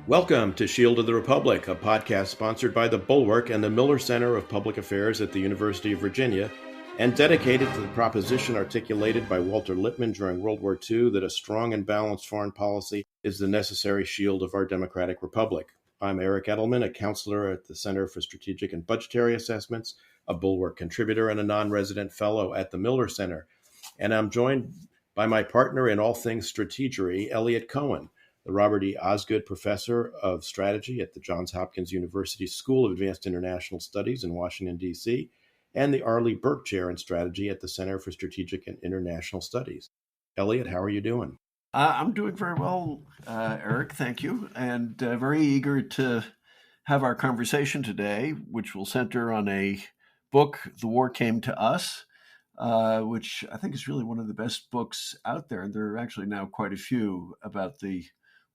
Welcome to Shield of the Republic, a podcast sponsored by the Bulwark and the Miller Center of Public Affairs at the University of Virginia, and dedicated to the proposition articulated by Walter Lippmann during World War II that a strong and balanced foreign policy is the necessary shield of our democratic republic. I'm Eric Edelman, a counselor at the Center for Strategic and Budgetary Assessments, a Bulwark contributor, and a non-resident fellow at the Miller Center. And I'm joined by my partner in all things strategery, Eliot Cohen, the Robert E. Osgood Professor of Strategy at the Johns Hopkins University School of Advanced International Studies in Washington, D.C., and the Arleigh Burke Chair in Strategy at the Center for Strategic and International Studies. Eliot, how are you doing? I'm doing very well, Eric, thank you, and very eager to have our conversation today, which will center on a book, The War Came to Us, which I think is really one of the best books out there. There are actually now quite a few about the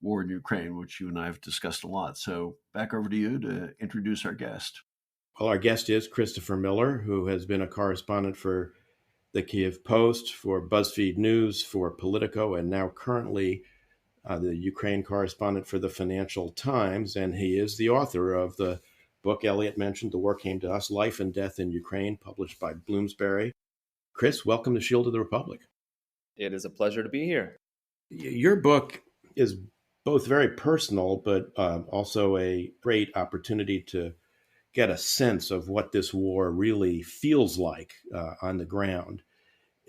war in Ukraine, which you and I have discussed a lot. So back over to you to introduce our guest. Well, our guest is Christopher Miller, who has been a correspondent for the Kiev Post, for BuzzFeed News, for Politico, and now currently the Ukraine correspondent for the Financial Times. And he is the author of the book Eliot mentioned, The War Came to Us, Life and Death in Ukraine, published by Bloomsbury. Chris, welcome to Shield of the Republic. It is a pleasure to be here. Your book is both very personal, but also a great opportunity to get a sense of what this war really feels like on the ground.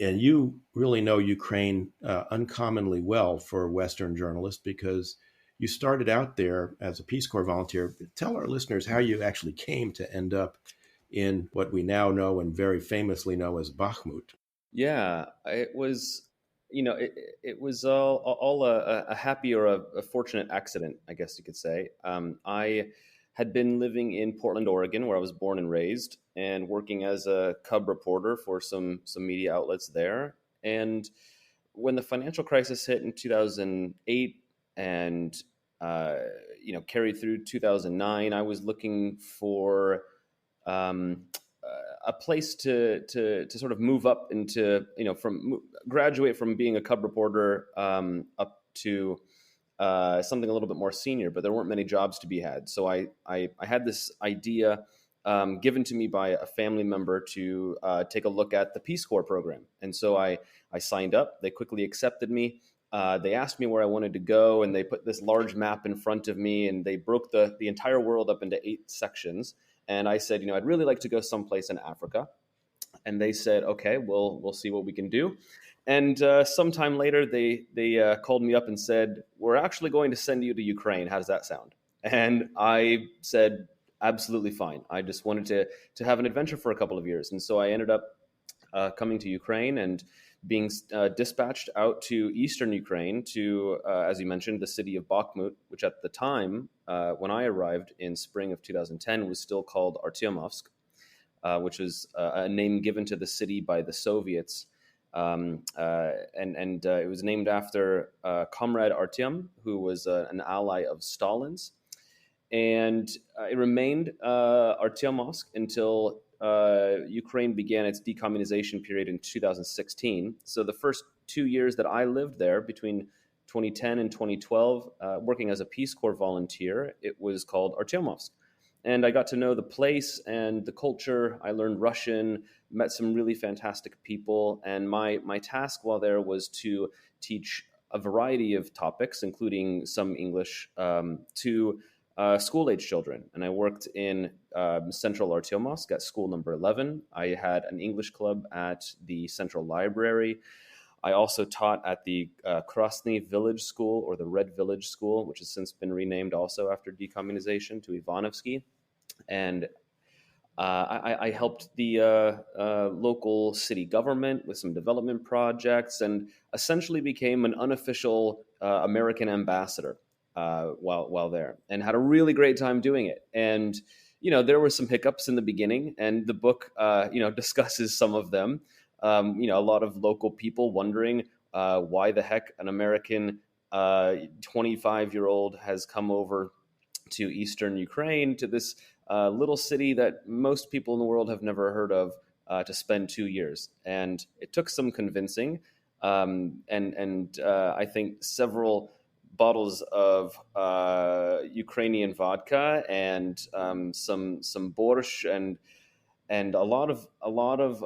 And you really know Ukraine uncommonly well for Western journalists because you started out there as a Peace Corps volunteer. Tell our listeners how you actually came to end up in what we now know and very famously know as Bakhmut. Yeah, it was, it was all a happy or a fortunate accident, I guess you could say. I had been living in Portland, Oregon, where I was born and raised, and working as a cub reporter for some media outlets there. And when the financial crisis hit in 2008 and carried through 2009, I was looking for a place to sort of move up into, graduate from being a cub reporter up to something a little bit more senior, but there weren't many jobs to be had. So I had this idea given to me by a family member to take a look at the Peace Corps program. And so I signed up. They quickly accepted me. They asked me where I wanted to go, and they put this large map in front of me, and they broke the entire world up into 8 sections. And I said, I'd really like to go someplace in Africa. And they said, okay, we'll see what we can do. And sometime later, they called me up and said, we're actually going to send you to Ukraine. How does that sound? And I said, absolutely fine. I just wanted to have an adventure for a couple of years. And so I ended up coming to Ukraine and being dispatched out to eastern Ukraine to, as you mentioned, the city of Bakhmut, which at the time, when I arrived in spring of 2010, was still called Artyomovsk, which was a name given to the city by the Soviets. And it was named after Comrade Artyom, who was an ally of Stalin's. And it remained Artyomovsk until Ukraine began its decommunization period in 2016. So the first 2 years that I lived there, between 2010 and 2012, working as a Peace Corps volunteer, it was called Artyomovsk. And I got to know the place and the culture. I learned Russian, met some really fantastic people. And my task while there was to teach a variety of topics, including some English, to school-age children. And I worked in Central Artyomovsk at school number 11. I had an English club at the Central Library. I also taught at the Krasny Village School, or the Red Village School, which has since been renamed also after decommunization to Ivanovsky. And I helped the local city government with some development projects and essentially became an unofficial American ambassador while there, and had a really great time doing it. And, there were some hiccups in the beginning, and the book, discusses some of them. A lot of local people wondering why the heck an American 25-year-old has come over to eastern Ukraine, to this little city that most people in the world have never heard of, to spend 2 years. And it took some convincing. and I think several bottles of Ukrainian vodka and some borscht and a lot of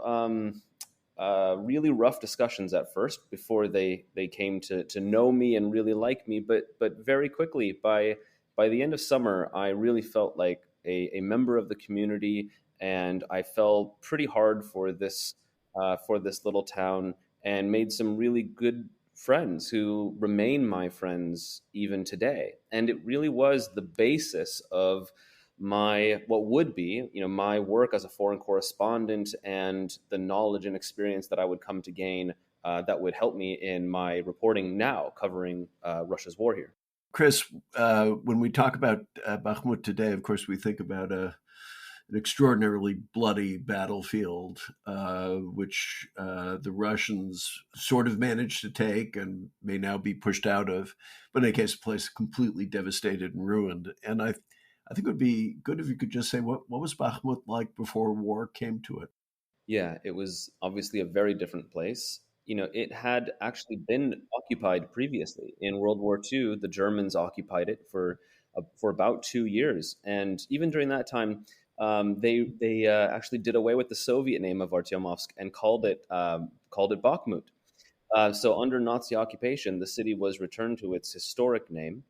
really rough discussions at first before they came to know me and really like me, but very quickly by the end of summer I really felt like a member of the community, and I fell pretty hard for this little town and made some really good friends who remain my friends even today. And it really was the basis of my what would be my work as a foreign correspondent and the knowledge and experience that I would come to gain that would help me in my reporting now covering Russia's war here. Chris, when we talk about Bakhmut today, of course, we think about an extraordinarily bloody battlefield, which the Russians sort of managed to take and may now be pushed out of, but in any case, a place completely devastated and ruined. And I think it would be good if you could just say what was Bakhmut like before war came to it? Yeah, it was obviously a very different place. It had actually been occupied previously. In World War II, the Germans occupied it for about 2 years, and even during that time, they actually did away with the Soviet name of Artyomovsk and called it Bakhmut. So under Nazi occupation, the city was returned to its historic name.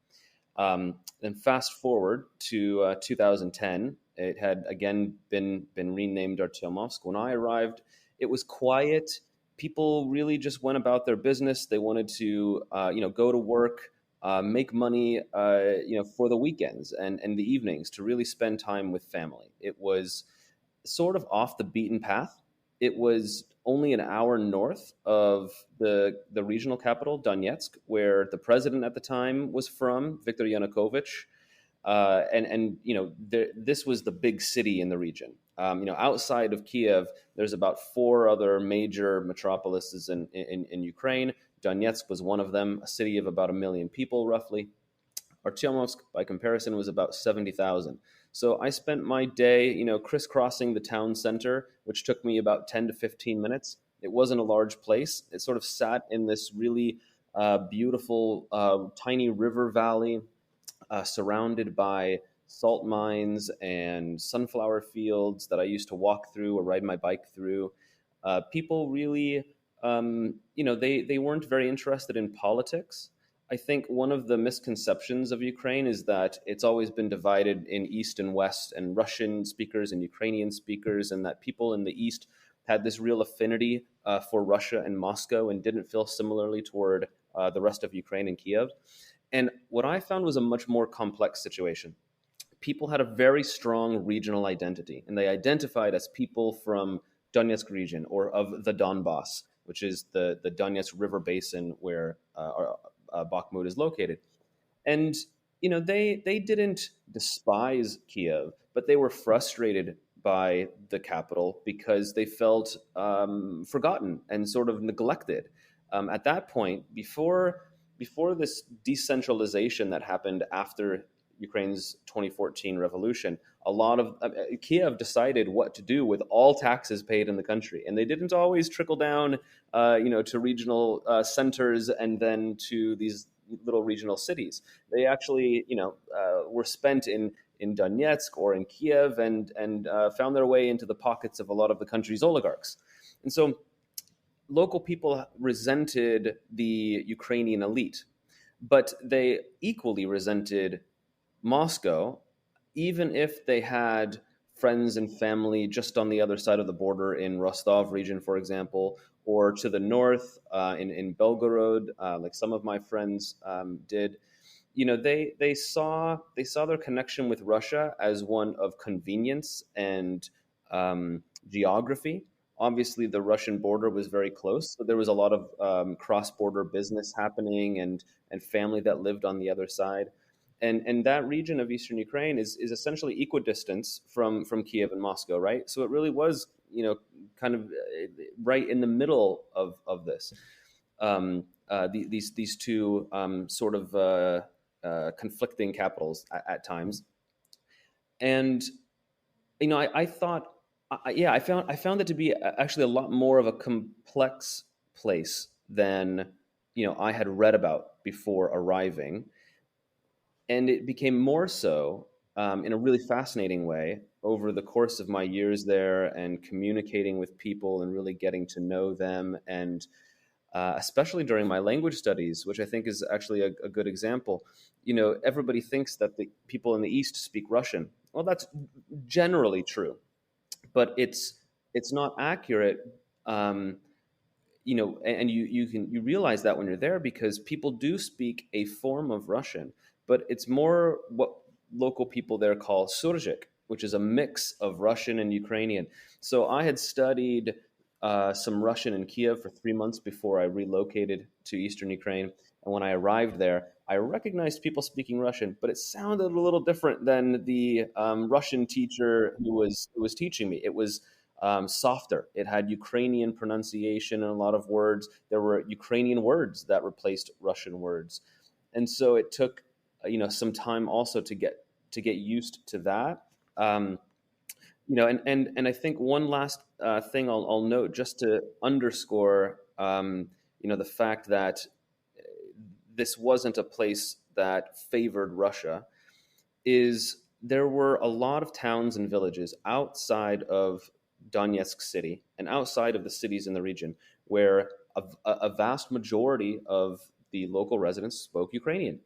Then fast forward to 2010, it had again been renamed Artyomovsk. When I arrived, it was quiet. People really just went about their business. They wanted to go to work, make money for the weekends and the evenings to really spend time with family. It was sort of off the beaten path. It was only an hour north of the regional capital, Donetsk, where the president at the time was from, Viktor Yanukovych. This was the big city in the region. Outside of Kiev, there's about 4 other major metropolises in Ukraine. Donetsk was one of them, a city of about 1 million people, roughly. Artyomovsk, by comparison, was about 70,000. So I spent my day, crisscrossing the town center, which took me about 10 to 15 minutes. It wasn't a large place. It sort of sat in this really beautiful, tiny river valley, surrounded by salt mines and sunflower fields that I used to walk through or ride my bike through. People really, they weren't very interested in politics. I think one of the misconceptions of Ukraine is that it's always been divided in East and West, and Russian speakers and Ukrainian speakers, and that people in the East had this real affinity for Russia and Moscow and didn't feel similarly toward the rest of Ukraine and Kiev. And what I found was a much more complex situation. People had a very strong regional identity, and they identified as people from Donetsk region or of the Donbas, which is the Donetsk River basin where Bakhmut is located. And they didn't despise Kiev, but they were frustrated by the capital because they felt forgotten and sort of neglected. At that point, before this decentralization that happened after Ukraine's 2014 revolution, a lot of Kiev decided what to do with all taxes paid in the country, and they didn't always trickle down, to regional centers and then to these little regional cities. They actually, were spent in Donetsk or in Kiev and found their way into the pockets of a lot of the country's oligarchs, and so local people resented the Ukrainian elite, but they equally resented Moscow, even if they had friends and family just on the other side of the border in Rostov region, for example, or to the north in Belgorod, like some of my friends did. They saw their connection with Russia as one of convenience and geography. Obviously, the Russian border was very close, so there was a lot of cross-border business happening and family that lived on the other side. And that region of eastern Ukraine is essentially equidistance from Kiev and Moscow, right? So it really was, kind of right in the middle of this. These two sort of conflicting capitals at times, and I found it to be actually a lot more of a complex place than I had read about before arriving, and it became more so in a really fascinating way over the course of my years there and communicating with people and really getting to know them, and especially during my language studies, which I think is actually a good example. Everybody thinks that the people in the East speak Russian. Well, that's generally true, but it's not accurate. And you realize that when you're there, because people do speak a form of Russian, but it's more what local people there call surzhyk, which is a mix of Russian and Ukrainian. So I had studied some Russian in Kiev for 3 months before I relocated to Eastern Ukraine. And when I arrived there, I recognized people speaking Russian, but it sounded a little different than the Russian teacher who was teaching me. It was softer. It had Ukrainian pronunciation and a lot of words. There were Ukrainian words that replaced Russian words, and so it took some time also to get used to that. And I think one last thing I'll note, just to underscore, the fact that this wasn't a place that favored Russia, is there were a lot of towns and villages outside of Donetsk city and outside of the cities in the region where a vast majority of the local residents spoke Ukrainian.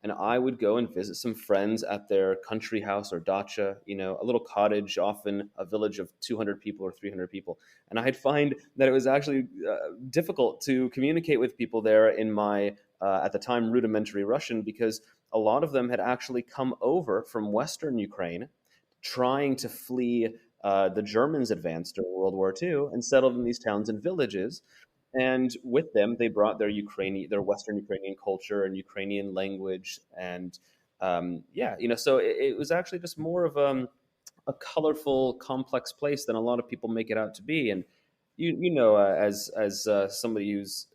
And I would go and visit some friends at their country house or dacha, a little cottage, often a village of 200 people or 300 people. And I'd find that it was actually difficult to communicate with people there in my, at the time, rudimentary Russian, because a lot of them had actually come over from Western Ukraine trying to flee the Germans advanced during World War II and settled in these towns and villages. And with them, they brought their Western Ukrainian culture and Ukrainian language, and so it was actually just more of a colorful, complex place than a lot of people make it out to be. And as somebody who's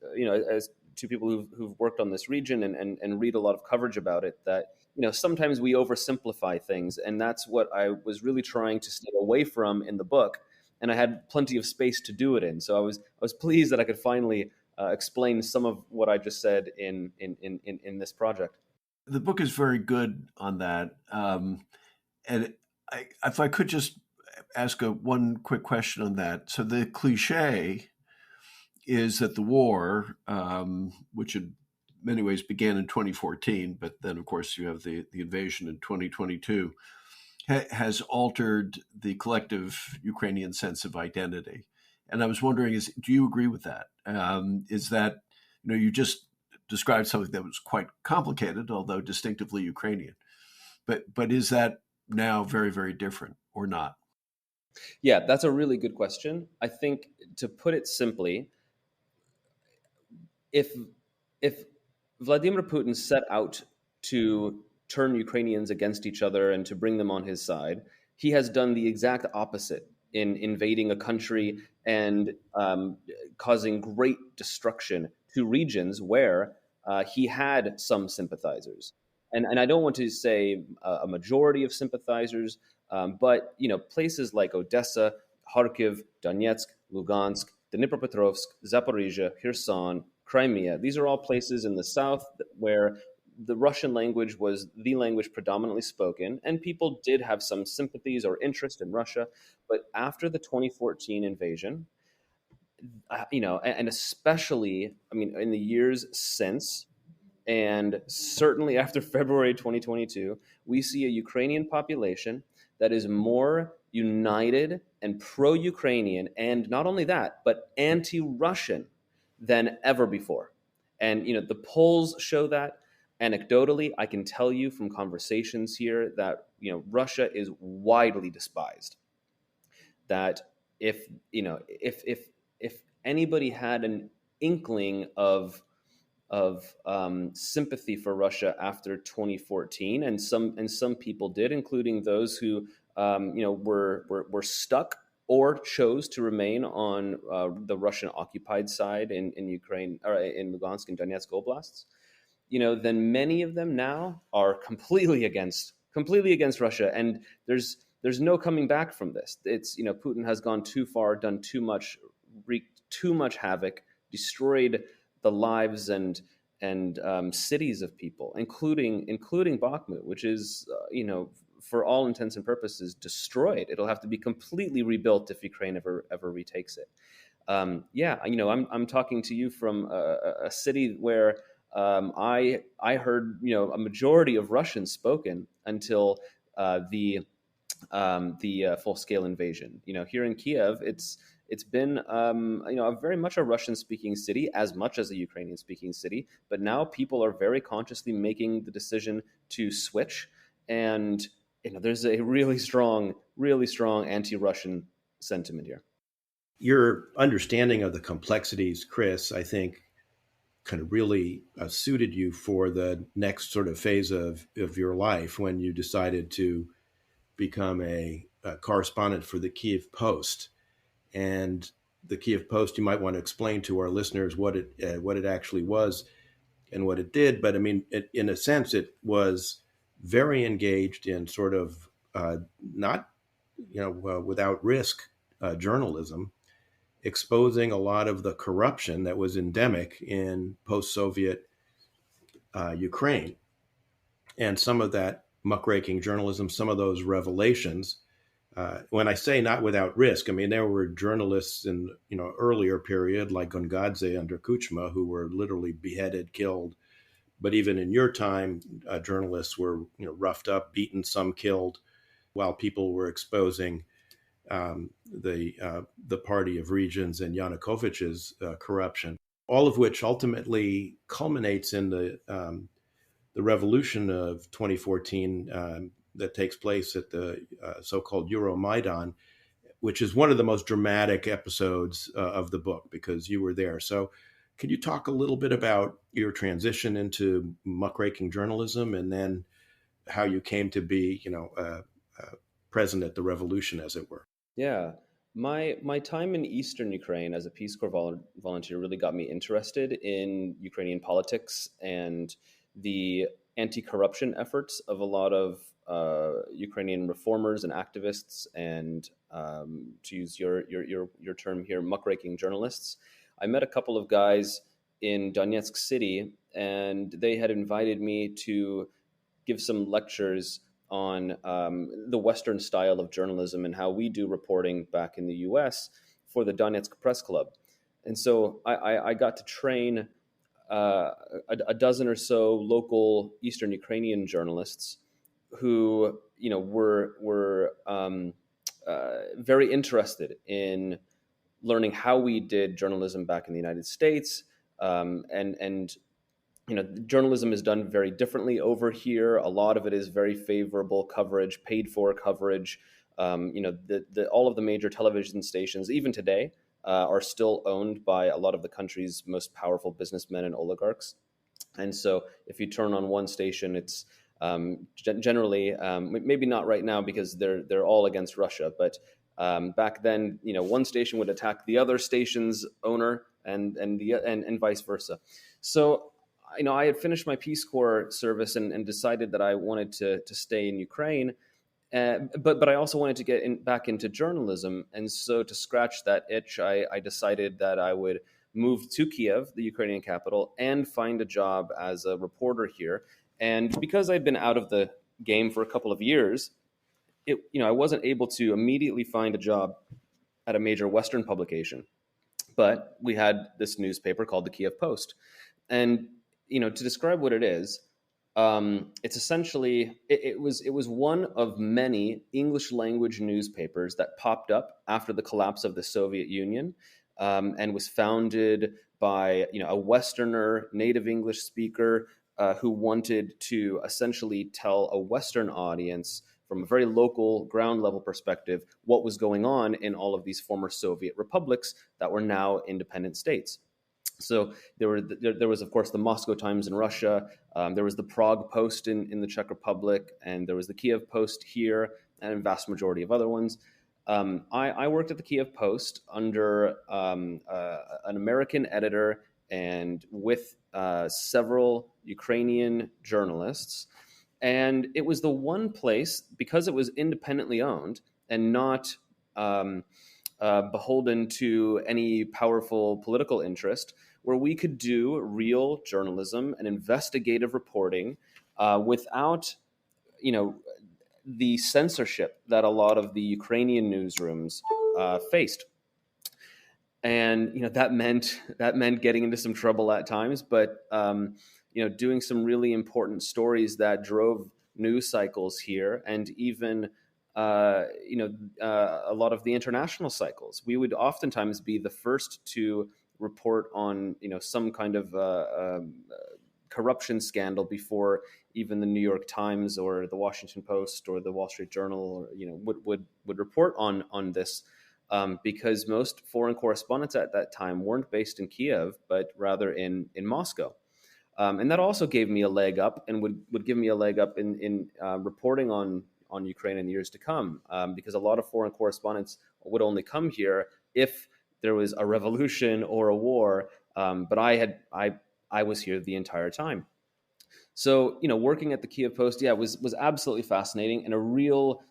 as two people who've worked on this region and read a lot of coverage about it, that sometimes we oversimplify things, and that's what I was really trying to stay away from in the book. And I had plenty of space to do it in. So I was pleased that I could finally explain some of what I just said in this project. The book is very good on that. And if I could just ask one quick question on that. So the cliche is that the war, which in many ways began in 2014, but then, of course, you have the invasion in 2022, has altered the collective Ukrainian sense of identity. And I was wondering, do you agree with that? Is that, you just described something that was quite complicated, although distinctively Ukrainian. But is that now very, very different or not? Yeah, that's a really good question. I think, to put it simply, if Vladimir Putin set out to turn Ukrainians against each other and to bring them on his side, he has done the exact opposite in invading a country and causing great destruction to regions where he had some sympathizers. And I don't want to say a majority of sympathizers, but places like Odessa, Kharkiv, Donetsk, Lugansk, Dnipropetrovsk, Zaporizhia, Kherson, Crimea. These are all places in the south where the Russian language was the language predominantly spoken, and people did have some sympathies or interest in Russia. But after the 2014 invasion, and especially, in the years since, and certainly after February 2022, we see a Ukrainian population that is more united and pro-Ukrainian, and not only that, but anti-Russian than ever before. And the polls show that. Anecdotally, I can tell you from conversations here that Russia is widely despised. That if anybody had an inkling of sympathy for Russia after 2014, and some people did, including those who were stuck or chose to remain on the Russian occupied side in Ukraine, or in Lugansk and Donetsk oblasts, then many of them now are completely against Russia, and there's no coming back from this. It's Putin has gone too far, done too much, wreaked too much havoc, destroyed the lives and cities of people, including Bakhmut, which is for all intents and purposes destroyed. It'll have to be completely rebuilt if Ukraine ever retakes it. I'm talking to you from a city where I heard a majority of Russian spoken until the full scale invasion. Here in Kiev, it's been a very much a Russian speaking city, as much as a Ukrainian speaking city. But now people are very consciously making the decision to switch, and there's a really strong anti-Russian sentiment here. Your understanding of the complexities, Chris, I think kind of really suited you for the next sort of phase of your life when you decided to become a correspondent for the Kyiv Post. And the Kiev Post, you might want to explain to our listeners what it actually was and what it did. But I mean, in a sense, it was very engaged in sort of not, without risk journalism, exposing a lot of the corruption that was endemic in post-Soviet Ukraine. And some of that muckraking journalism, some of those revelations, when I say not without risk, I mean, there were journalists in, earlier period like Gongadze under Kuchma who were literally beheaded, killed. But even in your time, journalists were, roughed up, beaten, some killed, while people were exposing the Party of Regions and Yanukovych's corruption, all of which ultimately culminates in the revolution of 2014 that takes place at the so-called Euromaidan, which is one of the most dramatic episodes of the book because you were there. So can you talk a little bit about your transition into muckraking journalism and then how you came to be, present at the revolution, as it were? Yeah. My time in Eastern Ukraine as a Peace Corps volunteer really got me interested in Ukrainian politics and the anti-corruption efforts of a lot of Ukrainian reformers and activists, and to use your term here, muckraking journalists. I met a couple of guys in Donetsk city, and they had invited me to give some lectures on the Western style of journalism and how we do reporting back in the U.S. for the Donetsk Press Club. And so I got to train a dozen or so local Eastern Ukrainian journalists who, were very interested in learning how we did journalism back in the United States, and journalism is done very differently over here. A lot of it is very favorable coverage, paid for coverage. All of the major television stations, even today, are still owned by a lot of the country's most powerful businessmen and oligarchs. And so if you turn on one station, it's generally, maybe not right now because they're all against Russia, but back then, one station would attack the other station's owner and vice versa. So I had finished my Peace Corps service and decided that I wanted to stay in Ukraine, but I also wanted to get back into journalism. And so to scratch that itch, I decided that I would move to Kiev, the Ukrainian capital, and find a job as a reporter here. And because I'd been out of the game for a couple of years, I wasn't able to immediately find a job at a major Western publication. But we had this newspaper called the Kiev Post. And to describe what it is, it's essentially it was one of many English language newspapers that popped up after the collapse of the Soviet Union, and was founded by a Westerner, native English speaker who wanted to essentially tell a Western audience from a very local ground level perspective what was going on in all of these former Soviet republics that were now independent states. So there was, of course, the Moscow Times in Russia. There was the Prague Post in the Czech Republic, and there was the Kiev Post here, and a vast majority of other ones. I worked at the Kiev Post under an American editor and with several Ukrainian journalists. And it was the one place, because it was independently owned and not beholden to any powerful political interest, where we could do real journalism and investigative reporting without, the censorship that a lot of the Ukrainian newsrooms faced. And that meant getting into some trouble at times, but doing some really important stories that drove news cycles here, and even a lot of the international cycles. We would oftentimes be the first to report on some kind of corruption scandal before even the New York Times or the Washington Post or the Wall Street Journal would report on this. Because most foreign correspondents at that time weren't based in Kiev, but rather in Moscow. And that also gave me a leg up, and would give me a leg up in reporting on Ukraine in the years to come, because a lot of foreign correspondents would only come here if there was a revolution or a war. But I was here the entire time. So, working at the Kiev Post, was absolutely fascinating, and a real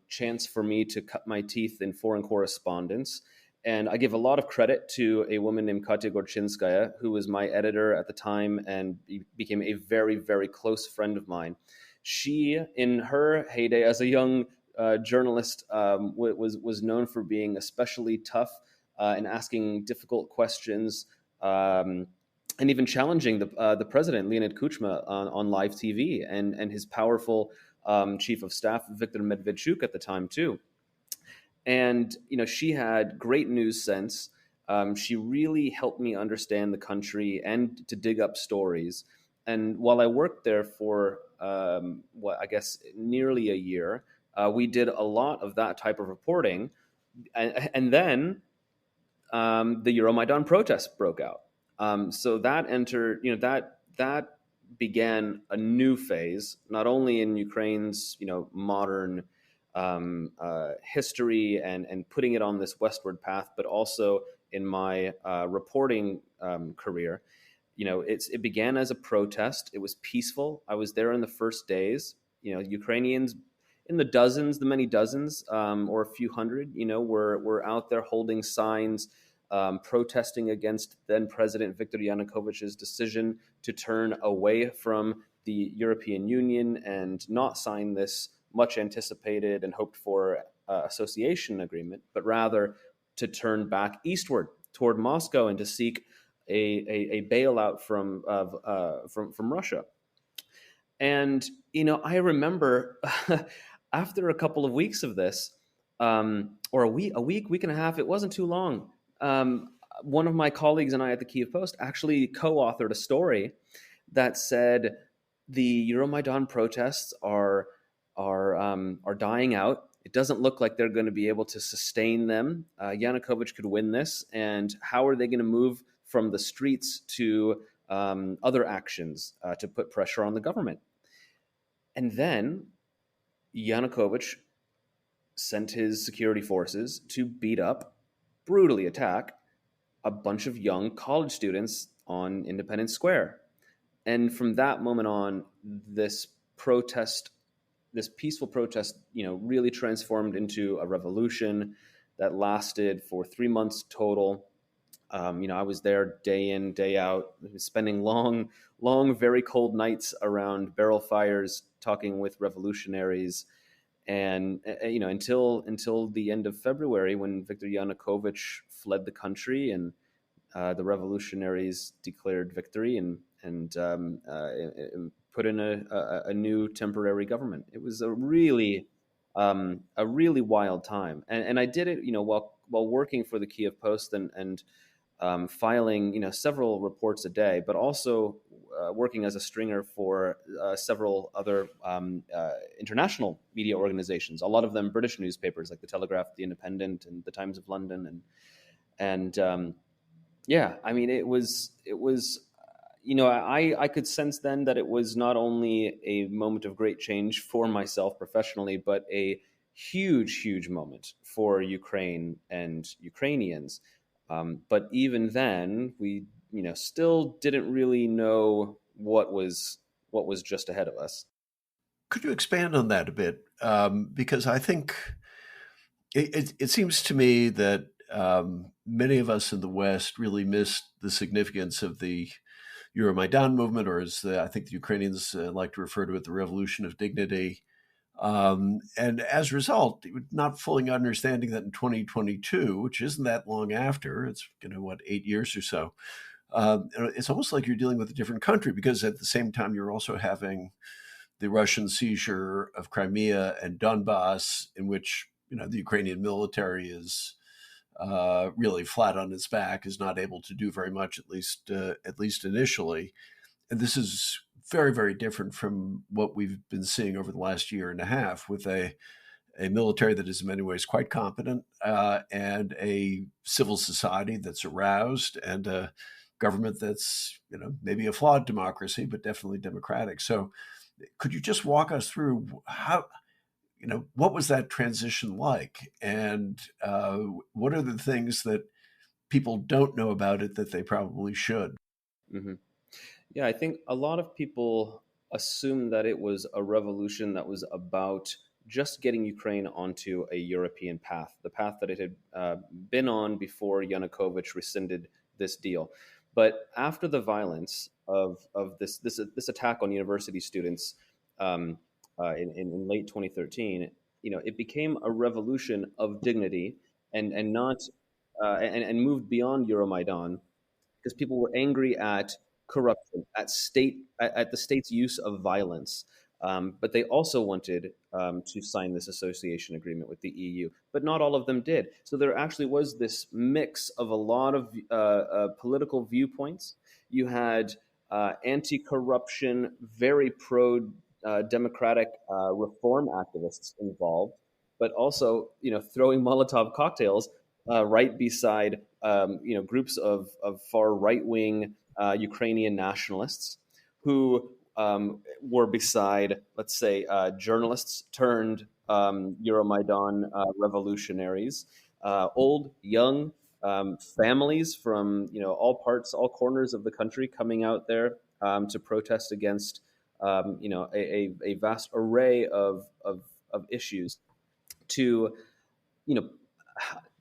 chance for me to cut my teeth in foreign correspondence. And I give a lot of credit to a woman named Katya Gorchinskaya, who was my editor at the time and became a very, very close friend of mine. She, in her heyday as a young journalist, was known for being especially tough and asking difficult questions, and even challenging the president, Leonid Kuchma, on live TV, and his powerful chief of staff, Viktor Medvedchuk, at the time too. And she had great news sense. She really helped me understand the country and to dig up stories. And while I worked there for nearly a year, we did a lot of that type of reporting. And then the Euromaidan protests broke out. So that entered, that began a new phase, not only in Ukraine's, modern history and putting it on this westward path, but also in my reporting career. It began as a protest. It was peaceful. I was there in the first days. Ukrainians in the many dozens, or a few hundred, were out there holding signs, protesting against then President Viktor Yanukovych's decision to turn away from the European Union and not sign this much anticipated and hoped for association agreement, but rather to turn back eastward toward Moscow and to seek a bailout from Russia. And I remember after a couple of weeks of this, or a week and a half, it wasn't too long. One of my colleagues and I at the Kiev Post actually co-authored a story that said the Euromaidan protests are dying out. It doesn't look like they're going to be able to sustain them. Yanukovych could win this, and how are they going to move from the streets to other actions to put pressure on the government? And then Yanukovych sent his security forces to beat up, brutally attack a bunch of young college students on Independence Square. And from that moment on, this peaceful protest, really transformed into a revolution that lasted for 3 months total. I was there day in, day out, spending long, very cold nights around barrel fires, talking with revolutionaries. And until the end of February, when Viktor Yanukovych fled the country and the revolutionaries declared victory and put in a new temporary government. It was a really wild time, and I did it while working for the Kiev Post and filing several reports a day, but also working as a stringer for several other international media organizations, a lot of them British newspapers like the Telegraph, the Independent, and the Times of London, and it was I could sense then that it was not only a moment of great change for myself professionally, but a huge moment for Ukraine and Ukrainians. But even then, we still didn't really know what was just ahead of us. Could you expand on that a bit? Because I think it seems to me that many of us in the West really missed the significance of the Euromaidan movement, or as I think the Ukrainians like to refer to it, the revolution of dignity. And as a result, not fully understanding that in 2022, which isn't that long after, it's 8 years or so, it's almost like you're dealing with a different country, because at the same time you're also having the Russian seizure of Crimea and Donbas, in which the Ukrainian military is really flat on its back, is not able to do very much, at least initially. And this is very, very different from what we've been seeing over the last year and a half, with a military that is in many ways quite competent, and a civil society that's aroused, and a government that's maybe a flawed democracy, but definitely democratic. So could you just walk us through how, what was that transition like? And what are the things that people don't know about it that they probably should? Mm-hmm. Yeah, I think a lot of people assume that it was a revolution that was about just getting Ukraine onto a European path, the path that it had been on before Yanukovych rescinded this deal. But after the violence of this attack on university students in late 2013, it became a revolution of dignity, and not and moved beyond Euromaidan, because people were angry at corruption, at the state's use of violence. But they also wanted to sign this association agreement with the EU, but not all of them did. So there actually was this mix of a lot of political viewpoints. You had anti-corruption, very pro-democratic reform activists involved, but also throwing Molotov cocktails right beside groups of far right-wing Ukrainian nationalists who were beside, let's say, journalists turned Euromaidan revolutionaries, old, young, families from all corners of the country coming out there to protest against a vast array of issues, to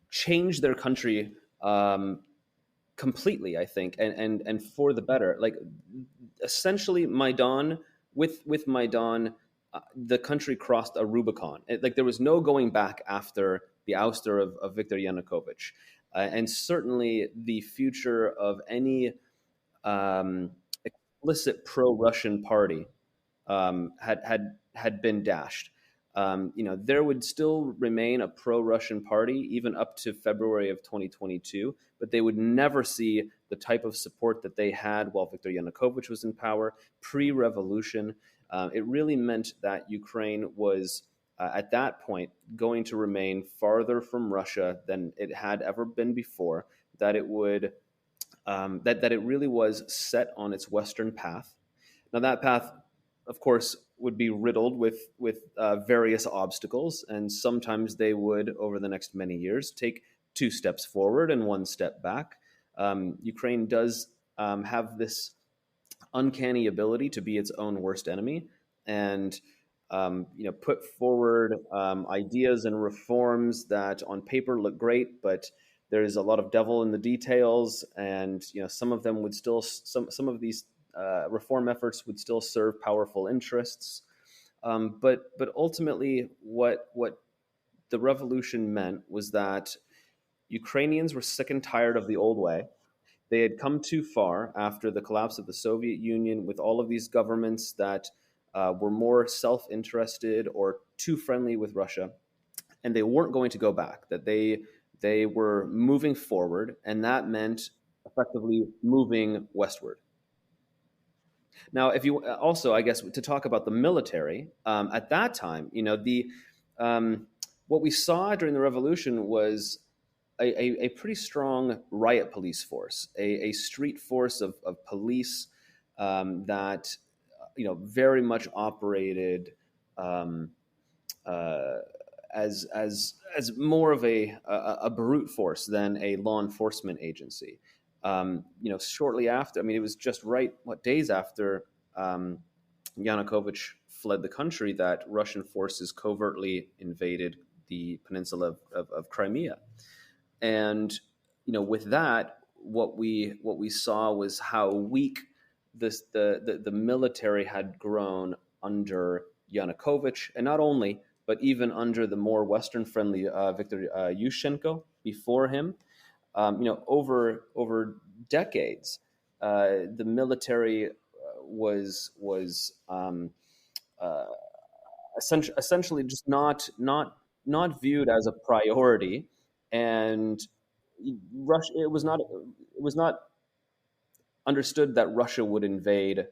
change their country completely, I think, and for the better. Like, essentially, Maidan, with Maidan, the country crossed a Rubicon. There was no going back after the ouster of Viktor Yanukovych, and certainly the future of any explicit pro-Russian party had been dashed. There would still remain a pro-Russian party even up to February of 2022, but they would never see the type of support that they had while Viktor Yanukovych was in power, pre-revolution. It really meant that Ukraine was, at that point, going to remain farther from Russia than it had ever been before, that it would, that it really was set on its Western path. Now, that path, of course, would be riddled with various obstacles, and sometimes they would, over the next many years, take 2 steps forward and 1 step back. Ukraine does have this uncanny ability to be its own worst enemy, and put forward ideas and reforms that on paper look great, but there's a lot of devil in the details, and some of them would still some of these reform efforts would still serve powerful interests, but ultimately, what the revolution meant was that Ukrainians were sick and tired of the old way. They had come too far after the collapse of the Soviet Union, with all of these governments that were more self-interested or too friendly with Russia, and they weren't going to go back. That they were moving forward, and that meant effectively moving westward. Now, if you also, I guess, to talk about the military, at that time, what we saw during the revolution was a pretty strong riot police force, a street force of police that very much operated as more of a brute force than a law enforcement agency. Shortly after, it was just days after Yanukovych fled the country, that Russian forces covertly invaded the peninsula of Crimea. And with that, what we saw was how weak the military had grown under Yanukovych, and not only, but even under the more Western friendly Viktor Yushchenko before him. Over decades, the military was essentially just not viewed as a priority, and Russia. It was not understood that Russia would invade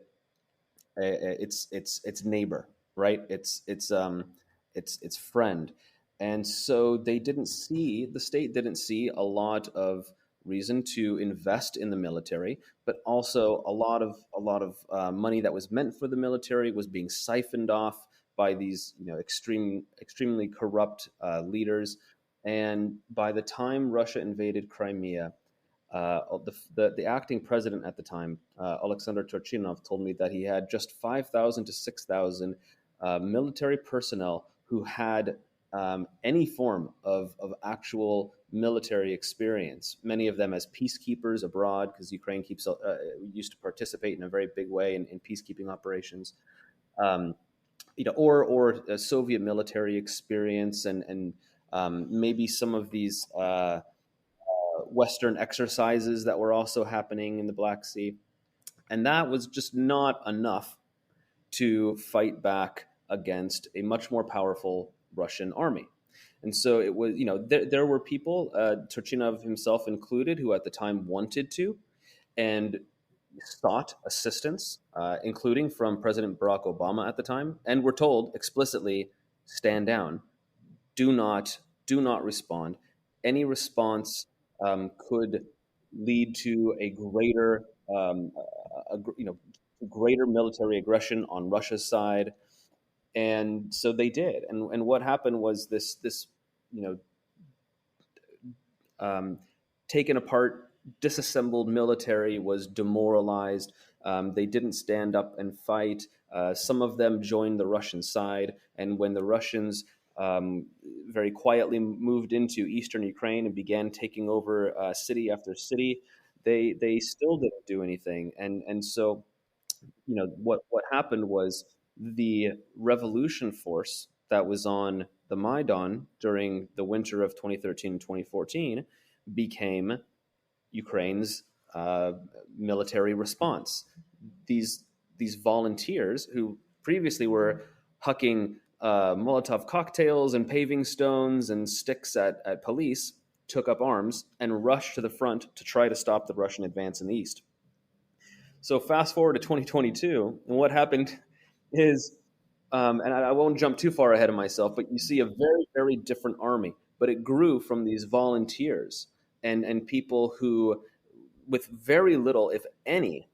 its neighbor, right? Its friend, and so the state didn't see a lot of reason to invest in the military, but also a lot of money that was meant for the military was being siphoned off by these extremely corrupt leaders. And by the time Russia invaded Crimea, the acting president at the time, Alexander Turchinov, told me that he had just 5,000 to 6,000 military personnel who had any form of actual military experience, many of them as peacekeepers abroad, because Ukraine used to participate in a very big way in peacekeeping operations, or a Soviet military experience, and maybe some of these Western exercises that were also happening in the Black Sea. And that was just not enough to fight back against a much more powerful Russian army. And so it was, there were people, Turchinov himself included, who at the time wanted to and sought assistance, including from President Barack Obama at the time, and were told explicitly, stand down, do not respond. Any response could lead to a greater military aggression on Russia's side. And so they did. And what happened was this taken apart, disassembled military was demoralized. They didn't stand up and fight. Some of them joined the Russian side. And when the Russians very quietly moved into eastern Ukraine and began taking over city after city, they still didn't do anything. And so, what happened was the revolution force that was on the Maidan during the winter of 2013 and 2014 became Ukraine's military response. These volunteers who previously were hucking Molotov cocktails and paving stones and sticks at police took up arms and rushed to the front to try to stop the Russian advance in the east. So fast forward to 2022, and what happened is, and I won't jump too far ahead of myself, but you see a very, very different army, but it grew from these volunteers and people who, with very little, if any,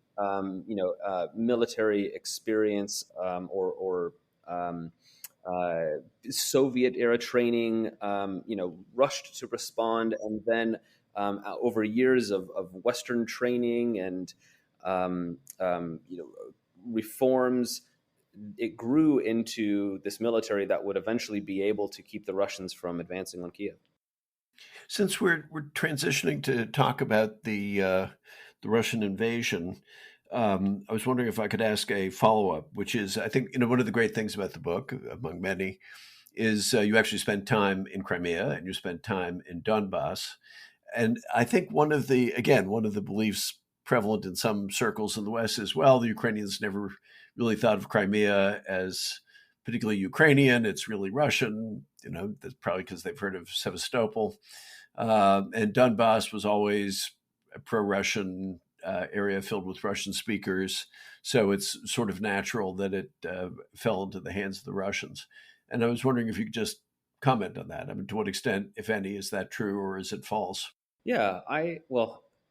military experience or Soviet era training, rushed to respond, and then over years of Western training and reforms, it grew into this military that would eventually be able to keep the Russians from advancing on Kiev. Since we're transitioning to talk about the Russian invasion, I was wondering if I could ask a follow-up, which is, I think, one of the great things about the book, among many, is you actually spent time in Crimea and you spent time in Donbas. And I think one of the beliefs prevalent in some circles in the West is, well, the Ukrainians never really thought of Crimea as particularly Ukrainian. It's really Russian, that's probably because they've heard of Sevastopol. And Donbas was always a pro-Russian area filled with Russian speakers. So it's sort of natural that it fell into the hands of the Russians. And I was wondering if you could just comment on that. I mean, to what extent, if any, is that true or is it false? Yeah, I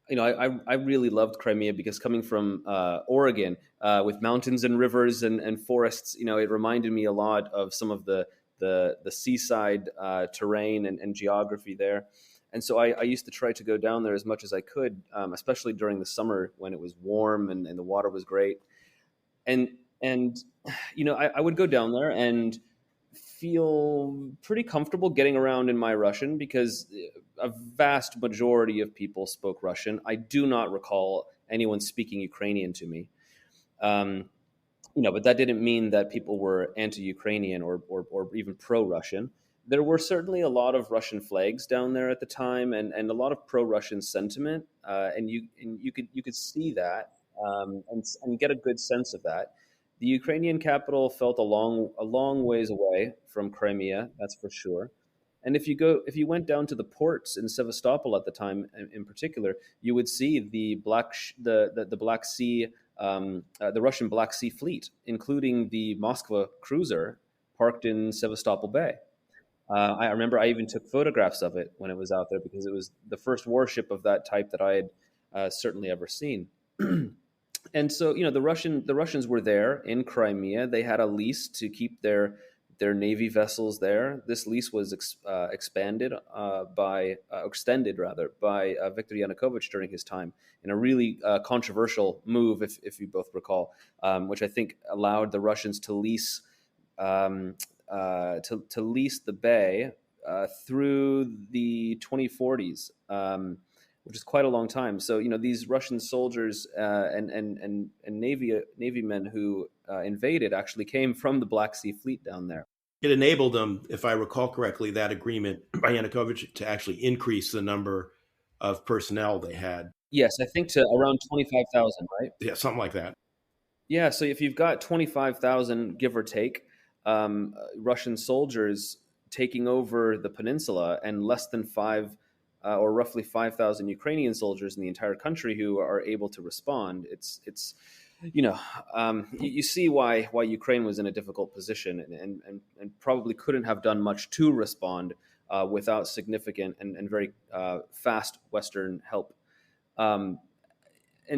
really loved Crimea because coming from Oregon with mountains and rivers and forests, it reminded me a lot of some of the seaside terrain and geography there. And so I used to try to go down there as much as I could, especially during the summer when it was warm and the water was great. And I would go down there and feel pretty comfortable getting around in my Russian because a vast majority of people spoke Russian. I do not recall anyone speaking Ukrainian to me. But that didn't mean that people were anti-Ukrainian or even pro-Russian. There were certainly a lot of Russian flags down there at the time, and a lot of pro-Russian sentiment, and you could see that and get a good sense of that. The Ukrainian capital felt a long ways away from Crimea, that's for sure. And if you went down to the ports in Sevastopol at the time, in particular, you would see the Black Sea, the Russian Black Sea Fleet, including the Moskva cruiser parked in Sevastopol Bay. I remember I even took photographs of it when it was out there because it was the first warship of that type that I had certainly ever seen. And so, the Russians were there in Crimea. They had a lease to keep their navy vessels there. This lease was extended by Viktor Yanukovych during his time in a really controversial move, if you both recall, which I think allowed the Russians to lease the bay through the 2040s. Which is quite a long time. So these Russian soldiers and navy men who invaded actually came from the Black Sea Fleet down there. It enabled them, if I recall correctly, that agreement by Yanukovych to actually increase the number of personnel they had. Yes, I think to around 25,000, right? Yeah, something like that. Yeah, so if you've got 25,000, give or take, Russian soldiers taking over the peninsula and less than or roughly 5,000 Ukrainian soldiers in the entire country who are able to respond. You see why Ukraine was in a difficult position and probably couldn't have done much to respond without significant and very fast Western help. And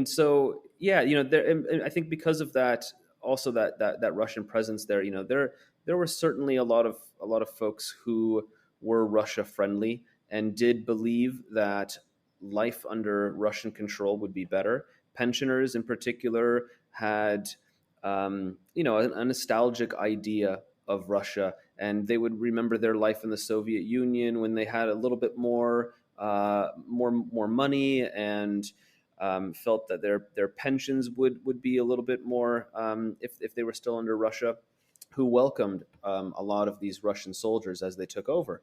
so, I think because of that, also that Russian presence there, there were certainly a lot of folks who were Russia friendly and did believe that life under Russian control would be better. Pensioners, in particular, had a nostalgic idea of Russia, and they would remember their life in the Soviet Union when they had a little bit more money and felt that their pensions would be a little bit more if they were still under Russia, who welcomed a lot of these Russian soldiers as they took over.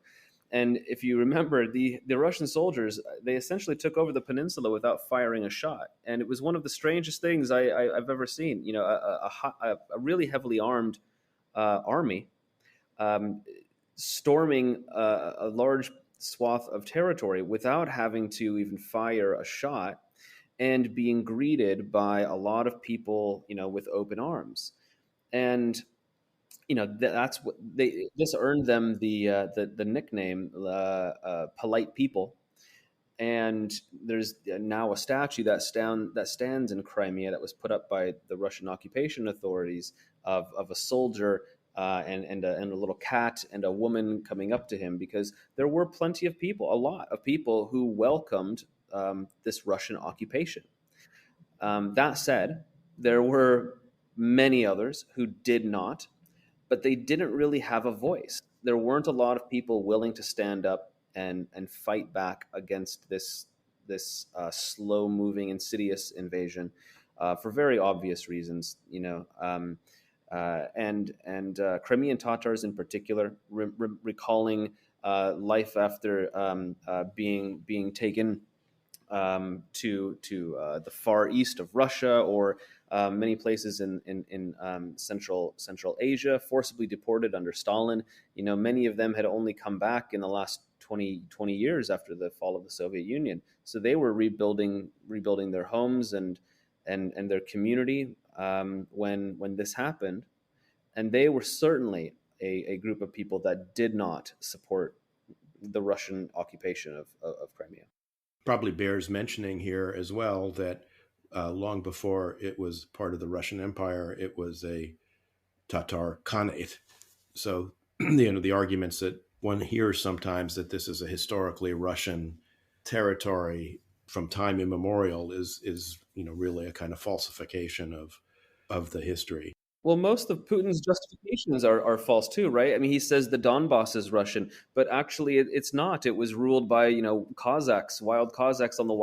And if you remember, the Russian soldiers, they essentially took over the peninsula without firing a shot. And it was one of the strangest things I've ever seen. A really heavily armed army storming a large swath of territory without having to even fire a shot and being greeted by a lot of people, with open arms. And that's what this earned them the nickname polite people. And there's now a statue that stands in Crimea that was put up by the Russian occupation authorities of a soldier and a little cat and a woman coming up to him, because there were a lot of people who welcomed this Russian occupation. That said, there were many others who did not, but they didn't really have a voice. There weren't a lot of people willing to stand up and fight back against this slow-moving, insidious invasion for very obvious reasons. And Crimean Tatars in particular, recalling life after being taken to the far east of Russia, or many places in Central Asia, forcibly deported under Stalin. Many of them had only come back in the last 20 years after the fall of the Soviet Union. So they were rebuilding their homes and their community when this happened. And they were certainly a group of people that did not support the Russian occupation of Crimea. Probably bears mentioning here as well that long before it was part of the Russian Empire, it was a Tatar Khanate. So, the arguments that one hears sometimes that this is a historically Russian territory from time immemorial is really a kind of falsification of the history. Well, most of Putin's justifications are false too, right? I mean, he says the Donbas is Russian, but actually it's not. It was ruled by, Cossacks, wild Cossacks on the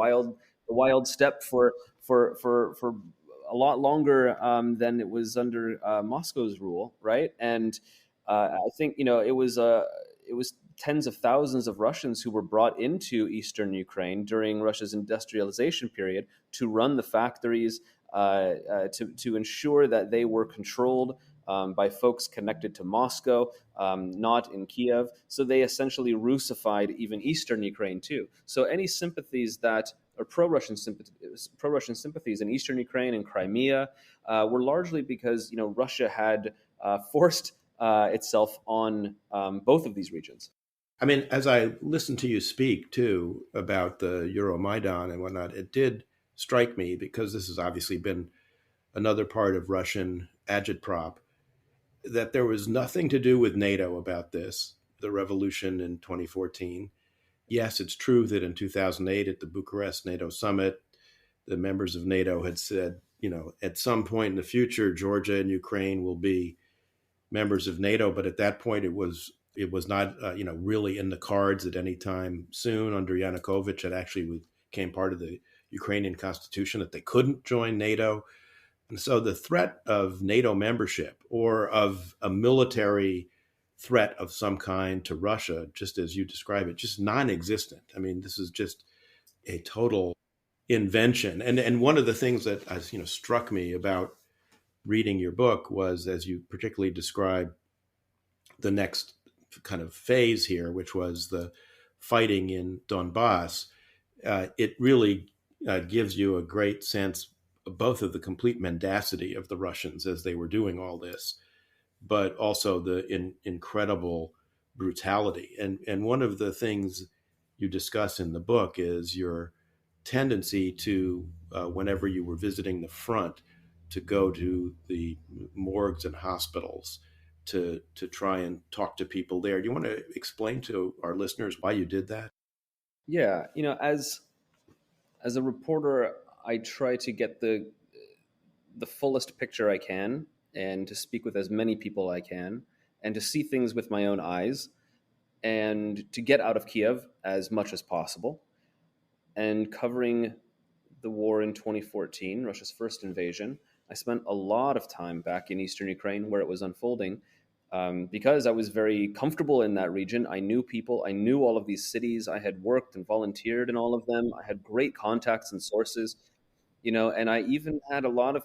wild steppe for a lot longer than it was under Moscow's rule, right? And I think it was tens of thousands of Russians who were brought into eastern Ukraine during Russia's industrialization period to run the factories, to ensure that they were controlled by folks connected to Moscow, not in Kiev. So they essentially Russified even eastern Ukraine too. So any sympathies that or pro-Russian sympathies in eastern Ukraine and Crimea were largely because Russia had forced itself on both of these regions. I mean, as I listened to you speak too about the Euromaidan and whatnot, it did strike me, because this has obviously been another part of Russian agitprop, that there was nothing to do with NATO about this, the revolution in 2014. Yes, it's true that in 2008 at the Bucharest NATO summit, the members of NATO had said, at some point in the future, Georgia and Ukraine will be members of NATO. But at that point, it was not, really in the cards at any time soon. Under Yanukovych, it actually became part of the Ukrainian constitution that they couldn't join NATO. And so the threat of NATO membership, or of a military threat of some kind to Russia, just as you describe it, just non-existent. I mean, this is just a total invention. And one of the things that struck me about reading your book was, as you particularly describe the next kind of phase here, which was the fighting in Donbas, it really gives you a great sense both of the complete mendacity of the Russians as they were doing all this, but also the incredible brutality. And one of the things you discuss in the book is your tendency to, whenever you were visiting the front, to go to the morgues and hospitals to try and talk to people there. Do you want to explain to our listeners why you did that? Yeah, as a reporter, I try to get the fullest picture I can, and to speak with as many people I can, and to see things with my own eyes, and to get out of Kiev as much as possible. And covering the war in 2014, Russia's first invasion, I spent a lot of time back in eastern Ukraine where it was unfolding, because I was very comfortable in that region. I knew people, I knew all of these cities. I had worked and volunteered in all of them. I had great contacts and sources, and I even had a lot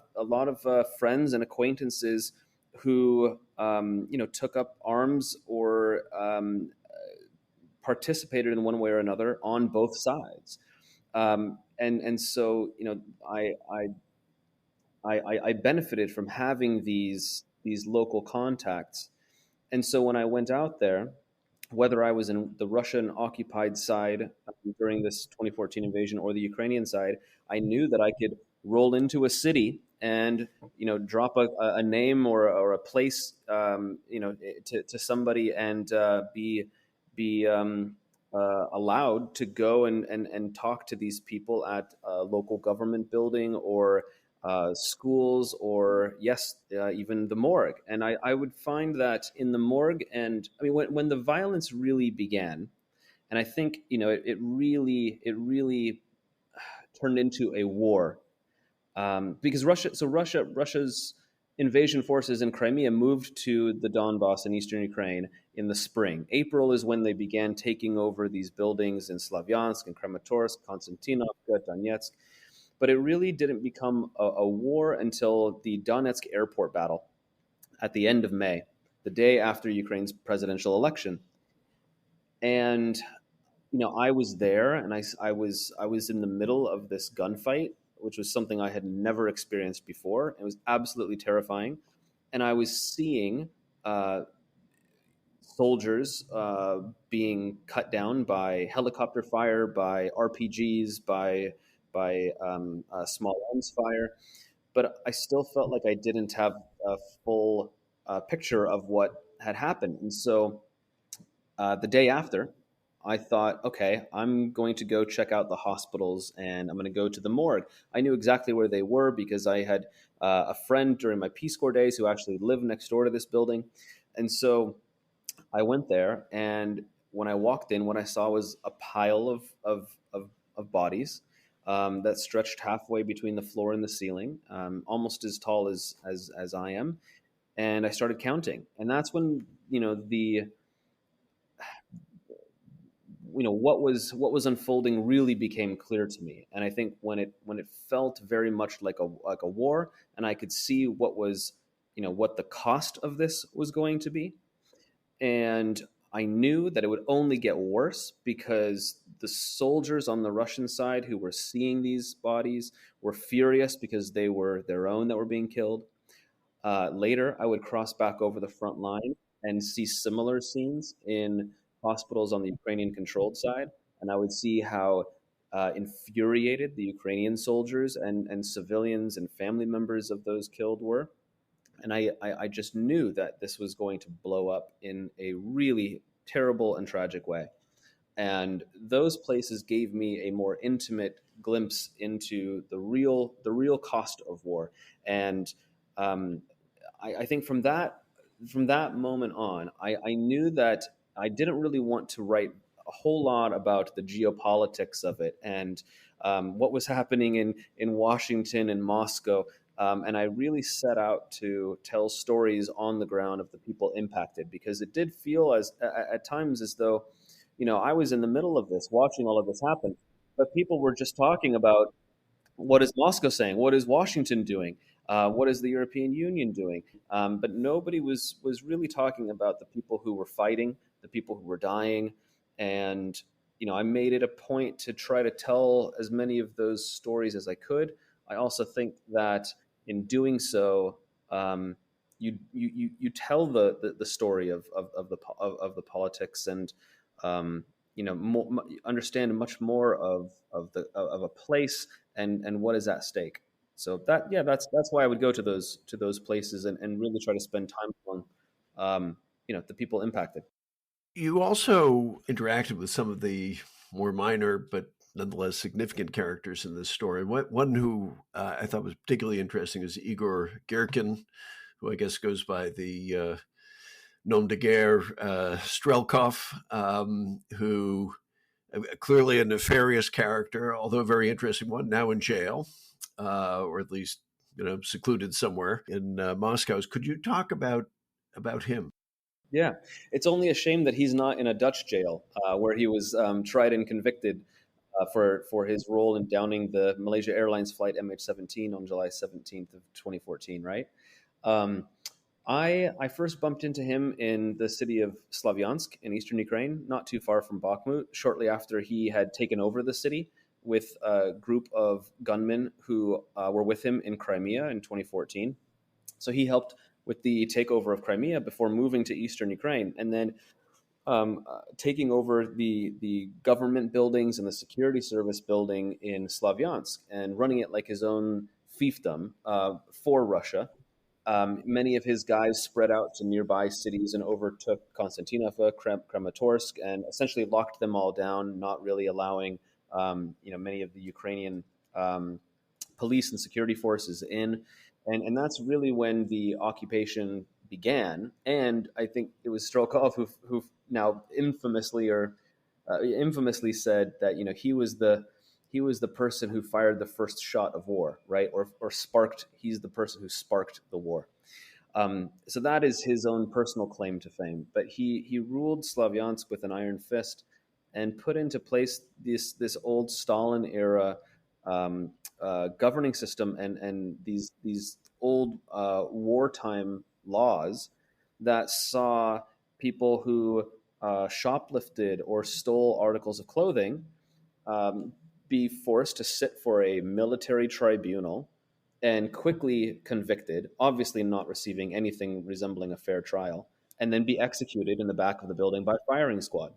of friends and acquaintances who took up arms or participated in one way or another on both sides. And so I benefited from having these local contacts. And so when I went out there, whether I was in the Russian occupied side during this 2014 invasion or the Ukrainian side, I knew that I could roll into a city and drop a name or a place to somebody, and be allowed to go and talk to these people at a local government building, or schools, or even the morgue. And I would find that in the morgue, and I mean, when the violence really began, and I think it really turned into a war, because Russia's invasion forces in Crimea moved to the Donbas in eastern Ukraine in the spring. April is when they began taking over these buildings in Slavyansk and Kramatorsk, Konstantinovka, Donetsk. But it really didn't become a war until the Donetsk airport battle at the end of May, the day after Ukraine's presidential election. And I was there, and I was in the middle of this gunfight, which was something I had never experienced before. It was absolutely terrifying, and I was seeing soldiers being cut down by helicopter fire, by RPGs, by small arms fire. But I still felt like I didn't have a full picture of what had happened. And so the day after, I thought, okay, I'm going to go check out the hospitals and I'm going to go to the morgue. I knew exactly where they were because I had a friend during my Peace Corps days who actually lived next door to this building. And so I went there, and when I walked in, what I saw was a pile of bodies that stretched halfway between the floor and the ceiling, almost as tall as I am. And I started counting, and that's when what was unfolding really became clear to me. And I think when it felt very much like a war, and I could see what the cost of this was going to be, and I knew that it would only get worse because the soldiers on the Russian side who were seeing these bodies were furious because they were their own that were being killed. Later, I would cross back over the front line and see similar scenes in hospitals on the Ukrainian controlled side. And I would see how infuriated the Ukrainian soldiers and civilians and family members of those killed were. And I just knew that this was going to blow up in a really terrible and tragic way. And those places gave me a more intimate glimpse into the real cost of war. And I think from that moment on, I knew that I didn't really want to write a whole lot about the geopolitics of it and what was happening in Washington and Moscow. And I really set out to tell stories on the ground of the people impacted, because it did feel at times as though, I was in the middle of this, watching all of this happen, but people were just talking about, what is Moscow saying? What is Washington doing? What is the European Union doing? But nobody was really talking about the people who were fighting, the people who were dying. And, I made it a point to try to tell as many of those stories as I could. I also think that in doing so, you tell the story of the politics, and understand much more of a place and what is at stake. So that's why I would go to those places and really try to spend time among the people impacted. You also interacted with some of the more minor but nonetheless significant characters in this story. One who I thought was particularly interesting is Igor Girkin, who I guess goes by the nom de guerre Strelkov, who clearly a nefarious character, although a very interesting one, now in jail, or at least secluded somewhere in Moscow. Could you talk about him? Yeah, it's only a shame that he's not in a Dutch jail where he was tried and convicted for his role in downing the Malaysia Airlines flight MH17 on July 17th of 2014, right? I first bumped into him in the city of Slavyansk in eastern Ukraine, not too far from Bakhmut, shortly after he had taken over the city with a group of gunmen who were with him in Crimea in 2014. So he helped with the takeover of Crimea before moving to eastern Ukraine, and then taking over the government buildings and the security service building in Slavyansk and running it like his own fiefdom for Russia. Many of his guys spread out to nearby cities and overtook Konstantinivka, Kramatorsk, and essentially locked them all down, not really allowing many of the Ukrainian police and security forces in. And that's really when the occupation began. And I think it was Strelkov who now infamously said that he was the person who fired the first shot of war, right? Or sparked. He's the person who sparked the war. So that is his own personal claim to fame. But he ruled Slavyansk with an iron fist and put into place this old Stalin era governing system and these old wartime laws that saw people who shoplifted or stole articles of clothing be forced to sit for a military tribunal and quickly convicted, obviously not receiving anything resembling a fair trial, and then be executed in the back of the building by firing squad.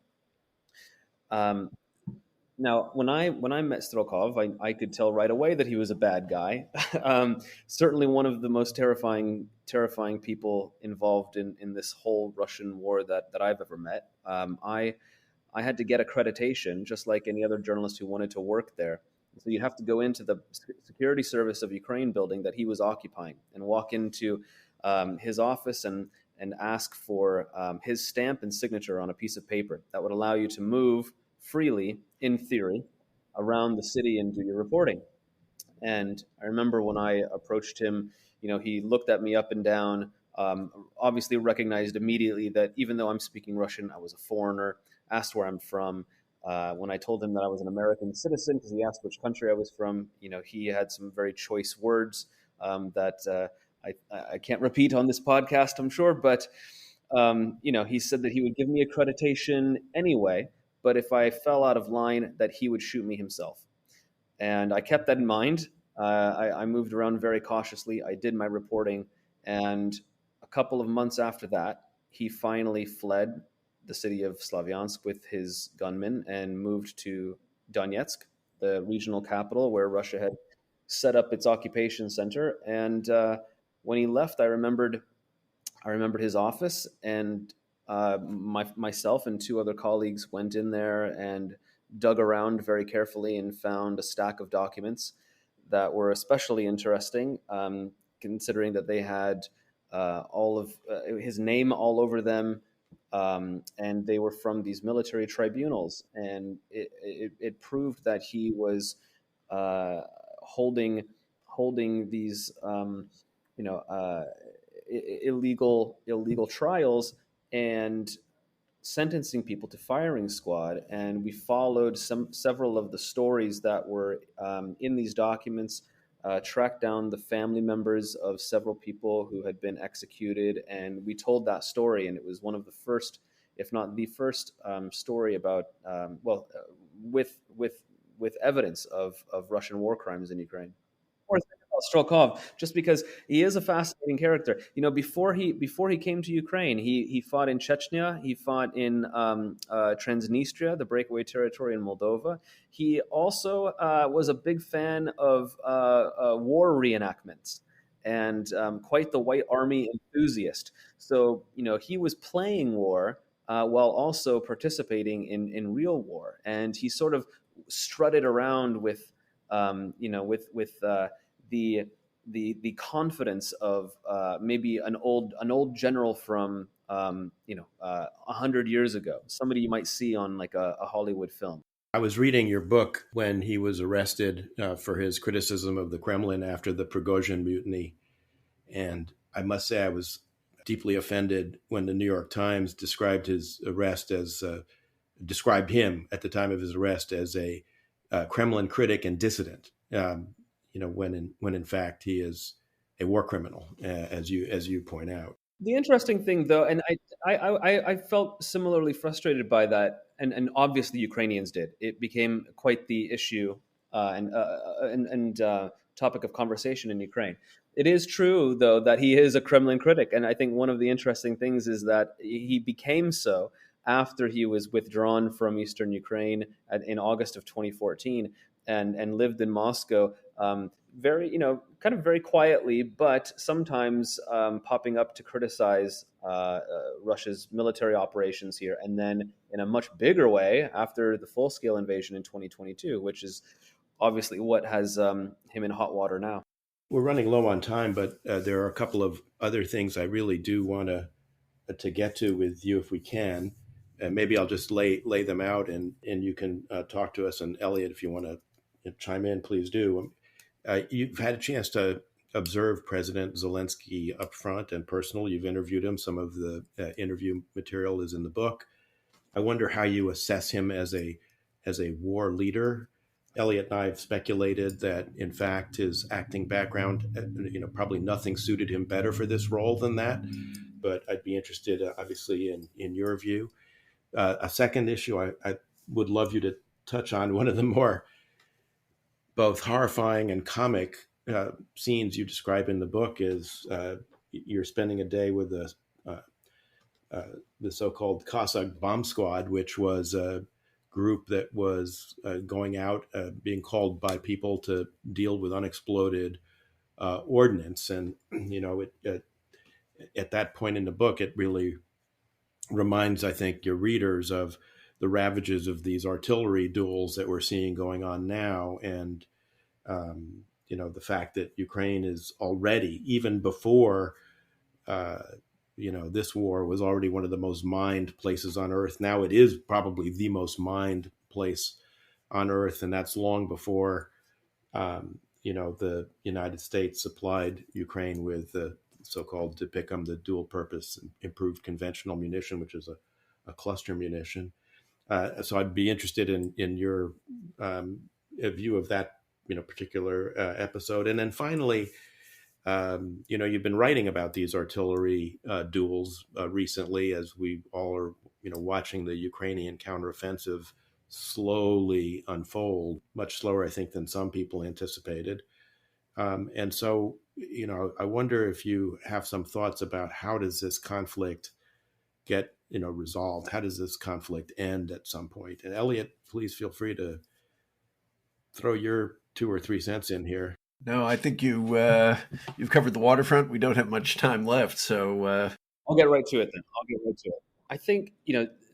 Now, when I met Strelkov, I could tell right away that he was a bad guy. Certainly one of the most terrifying people involved in this whole Russian war that I've ever met. I had to get accreditation, just like any other journalist who wanted to work there. So you'd have to go into the security service of Ukraine building that he was occupying and walk into his office and ask for his stamp and signature on a piece of paper that would allow you to move freely, in theory, around the city and do your reporting. And I remember when I approached him, he looked at me up and down, obviously recognized immediately that even though I'm speaking Russian, I was a foreigner, asked where I'm from. When I told him that I was an American citizen, because he asked which country I was from, he had some very choice words that I can't repeat on this podcast, I'm sure. But, he said that he would give me accreditation anyway, but if I fell out of line, that he would shoot me himself. And I kept that in mind. I moved around very cautiously. I did my reporting. And a couple of months after that, he finally fled the city of Slavyansk with his gunmen and moved to Donetsk, the regional capital where Russia had set up its occupation center. And when he left, I remembered his office, and myself and two other colleagues went in there and dug around very carefully and found a stack of documents that were especially interesting, considering that they had all of his name all over them, and they were from these military tribunals, and it proved that he was holding these illegal trials and sentencing people to firing squad. And we followed several of the stories that were in these documents, tracked down the family members of several people who had been executed, and we told that story. And it was one of the first, if not the first, story about with evidence of Russian war crimes in Ukraine. Strelkov, just because he is a fascinating character. Before he came to Ukraine, he fought in Chechnya, he fought in Transnistria, the breakaway territory in Moldova. He also was a big fan of war reenactments and quite the White Army enthusiast. So he was playing war while also participating in real war, and he sort of strutted around with the confidence of maybe an old general from 100 years ago, somebody you might see on like a Hollywood film. I was reading your book when he was arrested for his criticism of the Kremlin after the Prigozhin mutiny, and I must say I was deeply offended when the New York Times described his arrest as described him at the time of his arrest as a Kremlin critic and dissident. When in fact he is a war criminal, as you point out. The interesting thing, though, and I felt similarly frustrated by that, and obviously Ukrainians did. It became quite the issue and topic of conversation in Ukraine. It is true, though, that he is a Kremlin critic, and I think one of the interesting things is that he became so after he was withdrawn from eastern Ukraine in August of 2014 and lived in Moscow. Very, kind of very quietly, but sometimes popping up to criticize Russia's military operations here, and then in a much bigger way after the full-scale invasion in 2022, which is obviously what has him in hot water now. We're running low on time, but there are a couple of other things I really do want to get to with you if we can. Maybe I'll just lay them out, and you can talk to us. And Eliot, if you want to chime in, please do. You've had a chance to observe President Zelensky up front and personal. You've interviewed him. Some of the interview material is in the book. I wonder how you assess him as a war leader. Eliot and I have speculated that, in fact, his acting background, probably nothing suited him better for this role than that. But I'd be interested, obviously, in your view. A second issue I would love you to touch on, one of the more both horrifying and comic scenes you describe in the book is you're spending a day with the so-called Cossack Bomb Squad, which was a group that was going out, being called by people to deal with unexploded ordnance. And, at that point in the book, it really reminds, I think, your readers of the ravages of these artillery duels that we're seeing going on now, and the fact that Ukraine is already, even before this war, was already one of the most mined places on earth. Now it is probably the most mined place on earth, and that's long before the United States supplied Ukraine with the so-called DPICM, the dual-purpose improved conventional munition, which is a cluster munition. So I'd be interested in your view of that particular episode. And then finally, you've been writing about these artillery duels recently, as we all are watching the Ukrainian counteroffensive slowly unfold, much slower, I think, than some people anticipated. And so, I wonder if you have some thoughts about how does this conflict get, resolved? How does this conflict end at some point? And Eliot, please feel free to throw your 2 or 3 cents in here. No, I think you've covered the waterfront. We don't have much time left, so I'll get right to it then. I think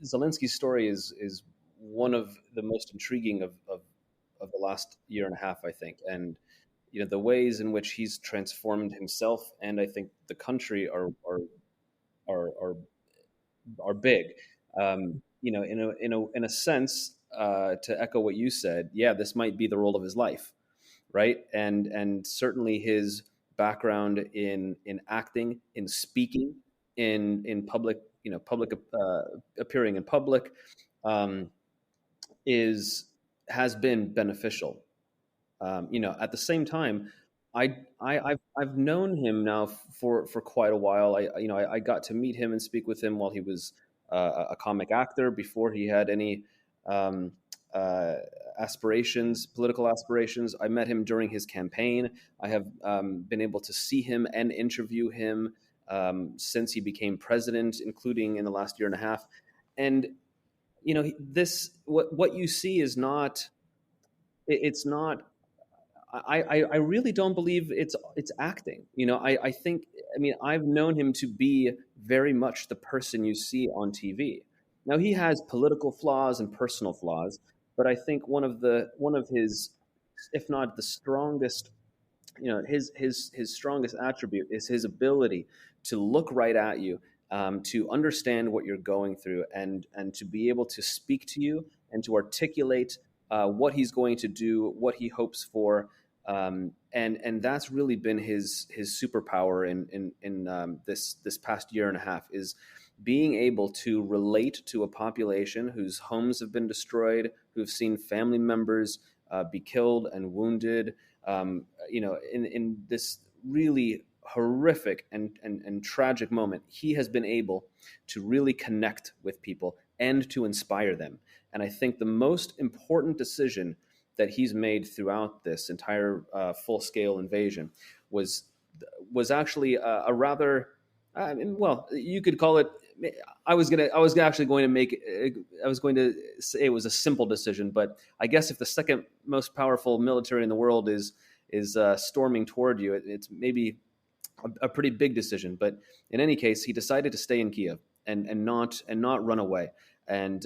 Zelensky's story is one of the most intriguing of the last year and a half, I think, and the ways in which he's transformed himself and I think the country are big. In a sense, to echo what you said, yeah, this might be the role of his life, right? And certainly his background in acting, in speaking, in public, appearing in public, has been beneficial. At the same time, I've known him now for quite a while. I got to meet him and speak with him while he was a comic actor, before he had any political aspirations. I met him during his campaign. I have been able to see him and interview him since he became president, including in the last year and a half. And what you see is not. It's not. I really don't believe it's acting. I think. I've known him to be very much the person you see on TV. Now he has political flaws and personal flaws, but I think one of his, if not the strongest, his strongest attribute is his ability to look right at you, to understand what you're going through, and to be able to speak to you and to articulate what he's going to do, what he hopes for, and that's really been his superpower in this past year and a half, is being able to relate to a population whose homes have been destroyed, who've seen family members be killed and wounded, in this really horrific and tragic moment. He has been able to really connect with people and to inspire them. And I think the most important decision that he's made throughout this entire full-scale invasion was actually a rather, you could call it. I was going to say it was a simple decision, but I guess if the second most powerful military in the world is storming toward you, it's maybe a pretty big decision. But in any case, he decided to stay in Kiev and not run away. And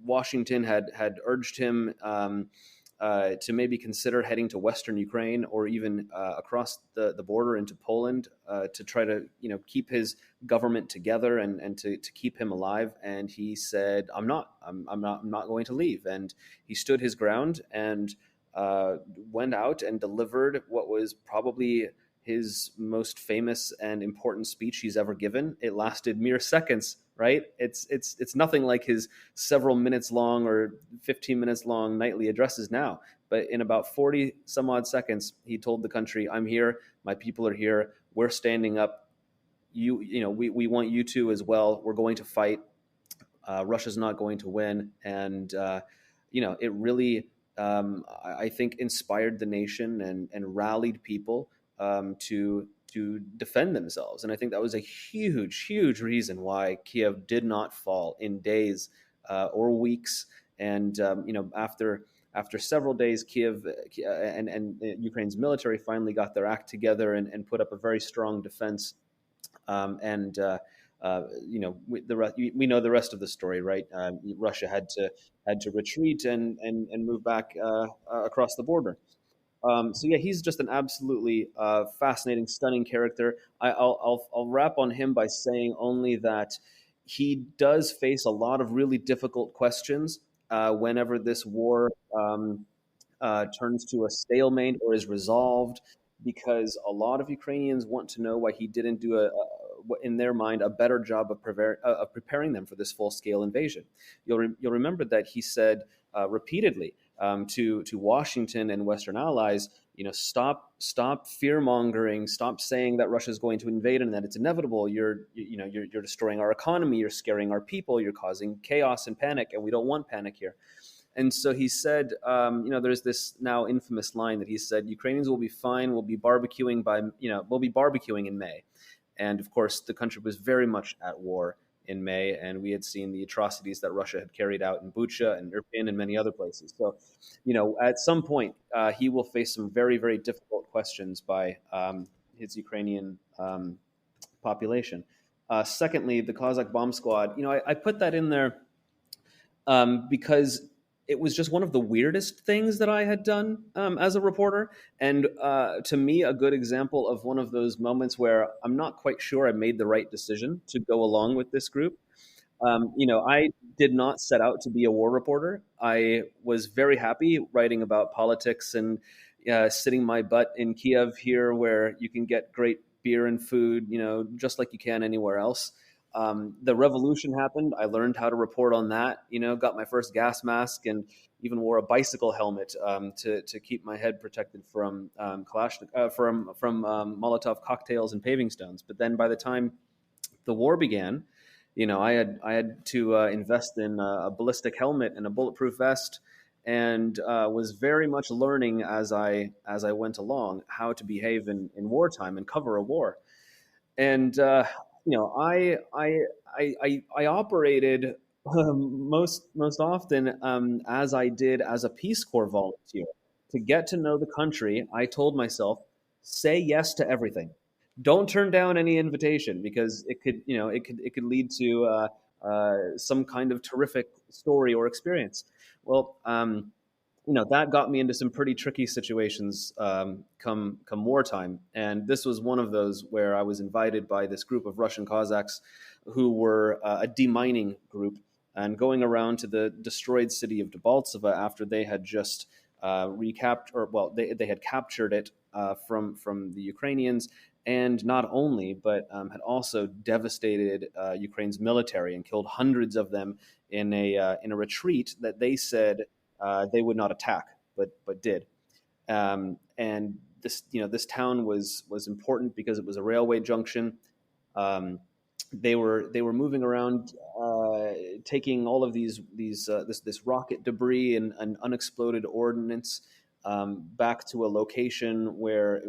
Washington had urged him to maybe consider heading to Western Ukraine, or even across the border into Poland, to try to keep his government together and to keep him alive. And he said, I'm not going to leave. And he stood his ground and went out and delivered what was probably his most famous and important speech he's ever given. It lasted mere seconds, right? It's nothing like his several minutes long or 15 minutes long nightly addresses now. But in about 40 some odd seconds, he told the country, I'm here, my people are here, we're standing up. We want you to as well. We're going to fight. Russia's not going to win. And it really, I think, inspired the nation and rallied people to defend themselves. And I think that was a huge reason why Kiev did not fall in days or weeks. And after several days, Kiev and Ukraine's military finally got their act together and put up a very strong defense. we know the rest of the story, right? Russia had to retreat and move back across the border. So yeah, he's just an absolutely fascinating, stunning character. I'll wrap on him by saying only that he does face a lot of really difficult questions whenever this war turns to a stalemate or is resolved, because a lot of Ukrainians want to know why he didn't do in their mind, a better job of preparing them for this full-scale invasion. You'll remember that he said repeatedly to Washington and Western allies, stop fear-mongering, stop saying that Russia is going to invade and that it's inevitable. You're destroying our economy, you're scaring our people, you're causing chaos and panic, and we don't want panic here. And so he said, there's this now infamous line that he said, Ukrainians will be fine. We'll be barbecuing in May. And of course, the country was very much at war in May, and we had seen the atrocities that Russia had carried out in Bucha and Irpin and many other places. So, at some point, he will face some very, very difficult questions by his Ukrainian population. Secondly, the Cossack Bomb Squad. I put that in there because it was just one of the weirdest things that I had done as a reporter. And to me, a good example of one of those moments where I'm not quite sure I made the right decision to go along with this group. I did not set out to be a war reporter. I was very happy writing about politics and sitting my butt in Kiev here, where you can get great beer and food, just like you can anywhere else. The revolution happened. I learned how to report on that, got my first gas mask and even wore a bicycle helmet to keep my head protected from Molotov cocktails and paving stones. But then by the time the war began, I had to invest in a ballistic helmet and a bulletproof vest, and was very much learning as I went along how to behave in wartime and cover a war. And I operated most often as I did as a Peace Corps volunteer. To get to know the country, I told myself, say yes to everything. Don't turn down any invitation, because it could lead to some kind of terrific story or experience. Well, that got me into some pretty tricky situations come wartime. And this was one of those where I was invited by this group of Russian Cossacks who were a demining group, and going around to the destroyed city of Debaltseve after they had just they had captured it from the Ukrainians, and not only, but had also devastated Ukraine's military and killed hundreds of them in a retreat that they said they would not attack, but did. And this town was important because it was a railway junction. They were moving around, taking all of this rocket debris and unexploded ordnance back to a location where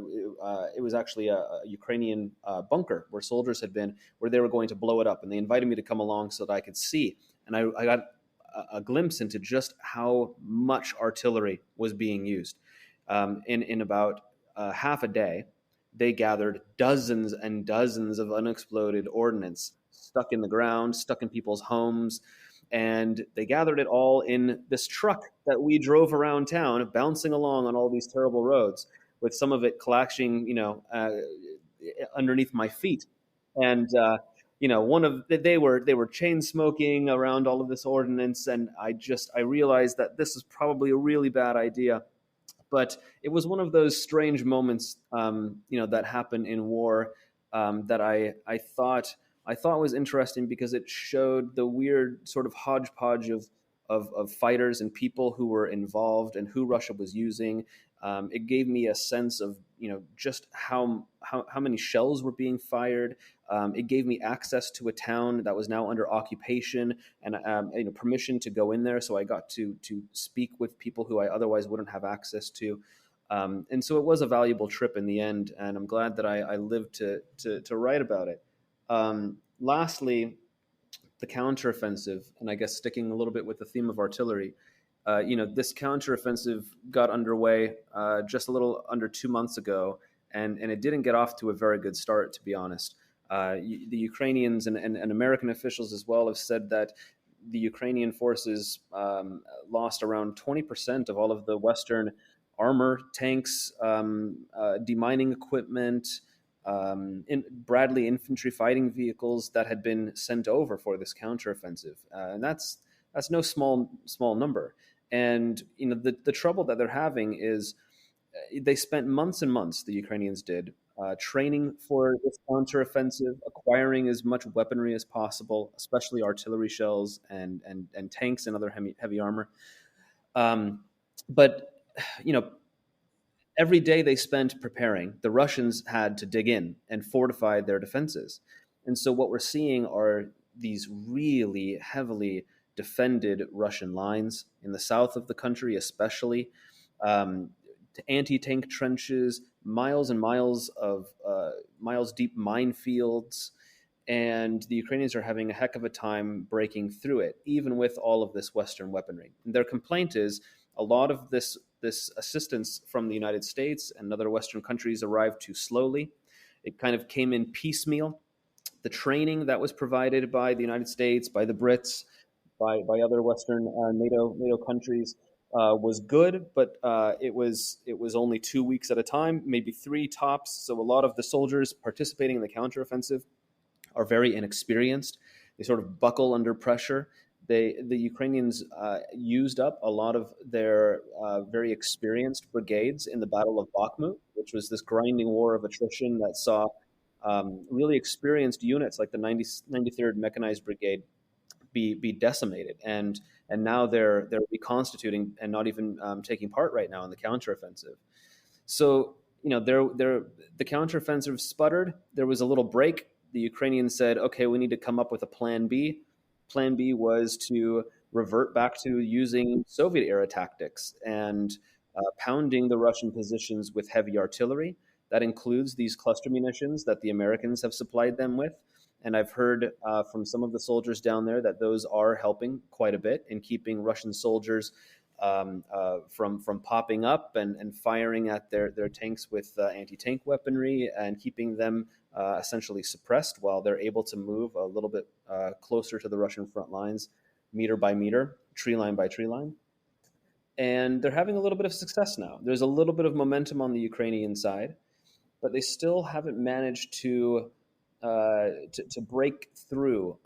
it was actually a Ukrainian bunker where soldiers had been, where they were going to blow it up. And they invited me to come along so that I could see. And I got a glimpse into just how much artillery was being used. In about half a day, they gathered dozens and dozens of unexploded ordnance stuck in the ground, stuck in people's homes. And they gathered it all in this truck that we drove around town, bouncing along on all these terrible roads, with some of it clashing, underneath my feet. And they were chain smoking around all of this ordnance, and I realized that this is probably a really bad idea. But it was one of those strange moments, that happen in war, that I thought was interesting, because it showed the weird sort of hodgepodge of fighters and people who were involved and who Russia was using. It gave me a sense of just how many shells were being fired. It gave me access to a town that was now under occupation, and permission to go in there. So I got to speak with people who I otherwise wouldn't have access to. And so it was a valuable trip in the end, and I'm glad that I lived to write about it. Lastly, the counteroffensive, and I guess sticking a little bit with the theme of artillery. This counteroffensive got underway just a little under 2 months ago, and it didn't get off to a very good start, to be honest. The Ukrainians and American officials as well have said that the Ukrainian forces lost around 20% of all of the Western armor, tanks, demining equipment, Bradley infantry fighting vehicles that had been sent over for this counteroffensive, and that's no small number. And the trouble that they're having is they spent months and months, the Ukrainians did, training for this counteroffensive, acquiring as much weaponry as possible, especially artillery shells and tanks and other heavy armor. But every day they spent preparing, the Russians had to dig in and fortify their defenses. And so what we're seeing are these really heavily defended Russian lines in the south of the country, especially anti-tank trenches, miles and miles of miles deep minefields, and the Ukrainians are having a heck of a time breaking through it, even with all of this Western weaponry. And their complaint is a lot of this assistance from the United States and other Western countries arrived too slowly. It kind of came in piecemeal. The training that was provided by the United States, by the Brits, by other Western NATO countries was good, but it was only 2 weeks at a time, maybe 3 tops. So a lot of the soldiers participating in the counteroffensive are very inexperienced. They sort of buckle under pressure. The Ukrainians used up a lot of their very experienced brigades in the Battle of Bakhmut, which was this grinding war of attrition that saw really experienced units like the 93rd Mechanized Brigade be decimated, and now they're reconstituting and not even taking part right now in the counteroffensive. So the counteroffensive sputtered. There was a little break. The Ukrainians said, "Okay, we need to come up with a plan B." Plan B was to revert back to using Soviet-era tactics and pounding the Russian positions with heavy artillery. That includes these cluster munitions that the Americans have supplied them with. And I've heard from some of the soldiers down there that those are helping quite a bit in keeping Russian soldiers from popping up and firing at their tanks with anti-tank weaponry and keeping them essentially suppressed while they're able to move a little bit closer to the Russian front lines, meter by meter, tree line by tree line. And they're having a little bit of success now. There's a little bit of momentum on the Ukrainian side, but they still haven't managed to break through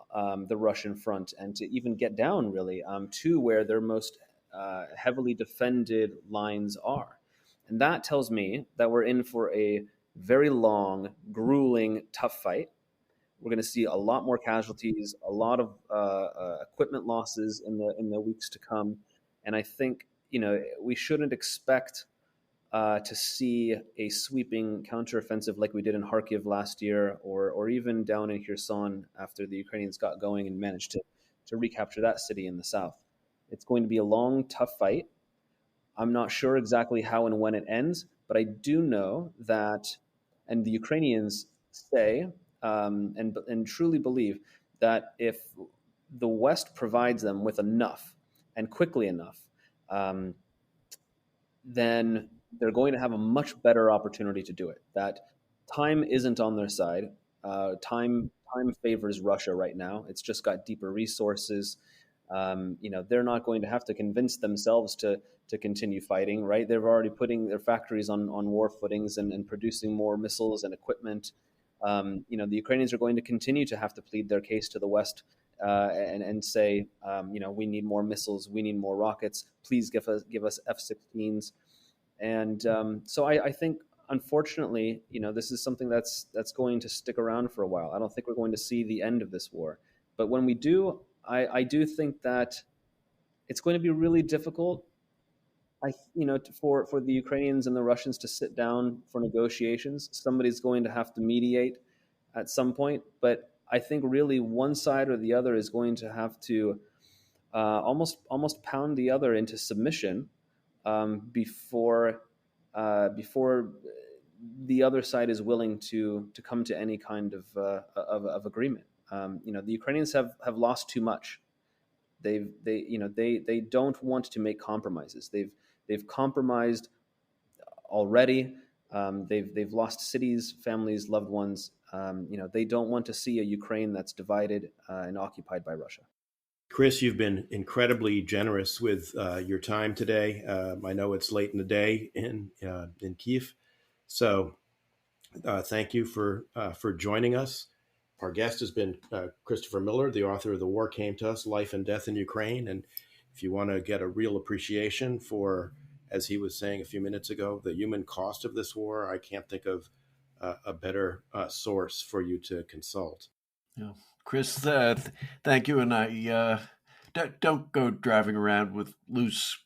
the Russian front and to even get down really to where their most heavily defended lines are. And that tells me that we're in for a very long, grueling, tough fight. We're going to see a lot more casualties, a lot of equipment losses in the weeks to come. And I think we shouldn't expect to see a sweeping counteroffensive like we did in Kharkiv last year, or even down in Kherson after the Ukrainians got going and managed to recapture that city in the south. It's going to be a long, tough fight. I'm not sure exactly how and when it ends, but I do know that, and the Ukrainians say and truly believe that if the West provides them with enough and quickly enough, then they're going to have a much better opportunity to do it. That time isn't on their side. Time favors Russia right now. It's just got deeper resources. They're not going to have to convince themselves to continue fighting, right? They're already putting their factories on war footings and producing more missiles and equipment. The Ukrainians are going to continue to have to plead their case to the West and say, we need more missiles, we need more rockets. Please give us F-16s. And so I think, unfortunately, this is something that's going to stick around for a while. I don't think we're going to see the end of this war. But when we do, I do think that it's going to be really difficult, for the Ukrainians and the Russians to sit down for negotiations. Somebody's going to have to mediate at some point. But I think really one side or the other is going to have to almost pound the other into submission before the other side is willing to come to any kind of agreement. The Ukrainians have lost too much. They don't want to make compromises. They've compromised already. They've lost cities, families, loved ones. They don't want to see a Ukraine that's divided and occupied by Russia. Chris, you've been incredibly generous with your time today. I know it's late in the day in Kyiv, so thank you for joining us. Our guest has been Christopher Miller, the author of The War Came to Us, Life and Death in Ukraine. And if you want to get a real appreciation for, as he was saying a few minutes ago, the human cost of this war, I can't think of a better source for you to consult. Yeah. Chris, thank you. And I don't go driving around with loose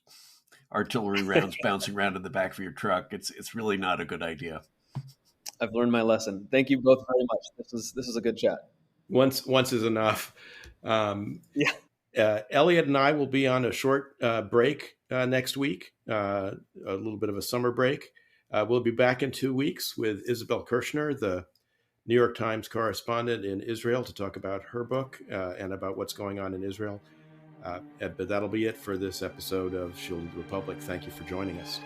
artillery rounds bouncing around in the back of your truck. It's really not a good idea. I've learned my lesson. Thank you both very much. This is a good chat. Once is enough. Eliot and I will be on a short break next week, a little bit of a summer break. We'll be back in 2 weeks with Isabel Kirshner, the New York Times correspondent in Israel, to talk about her book and about what's going on in Israel. But that'll be it for this episode of Shielded Republic. Thank you for joining us.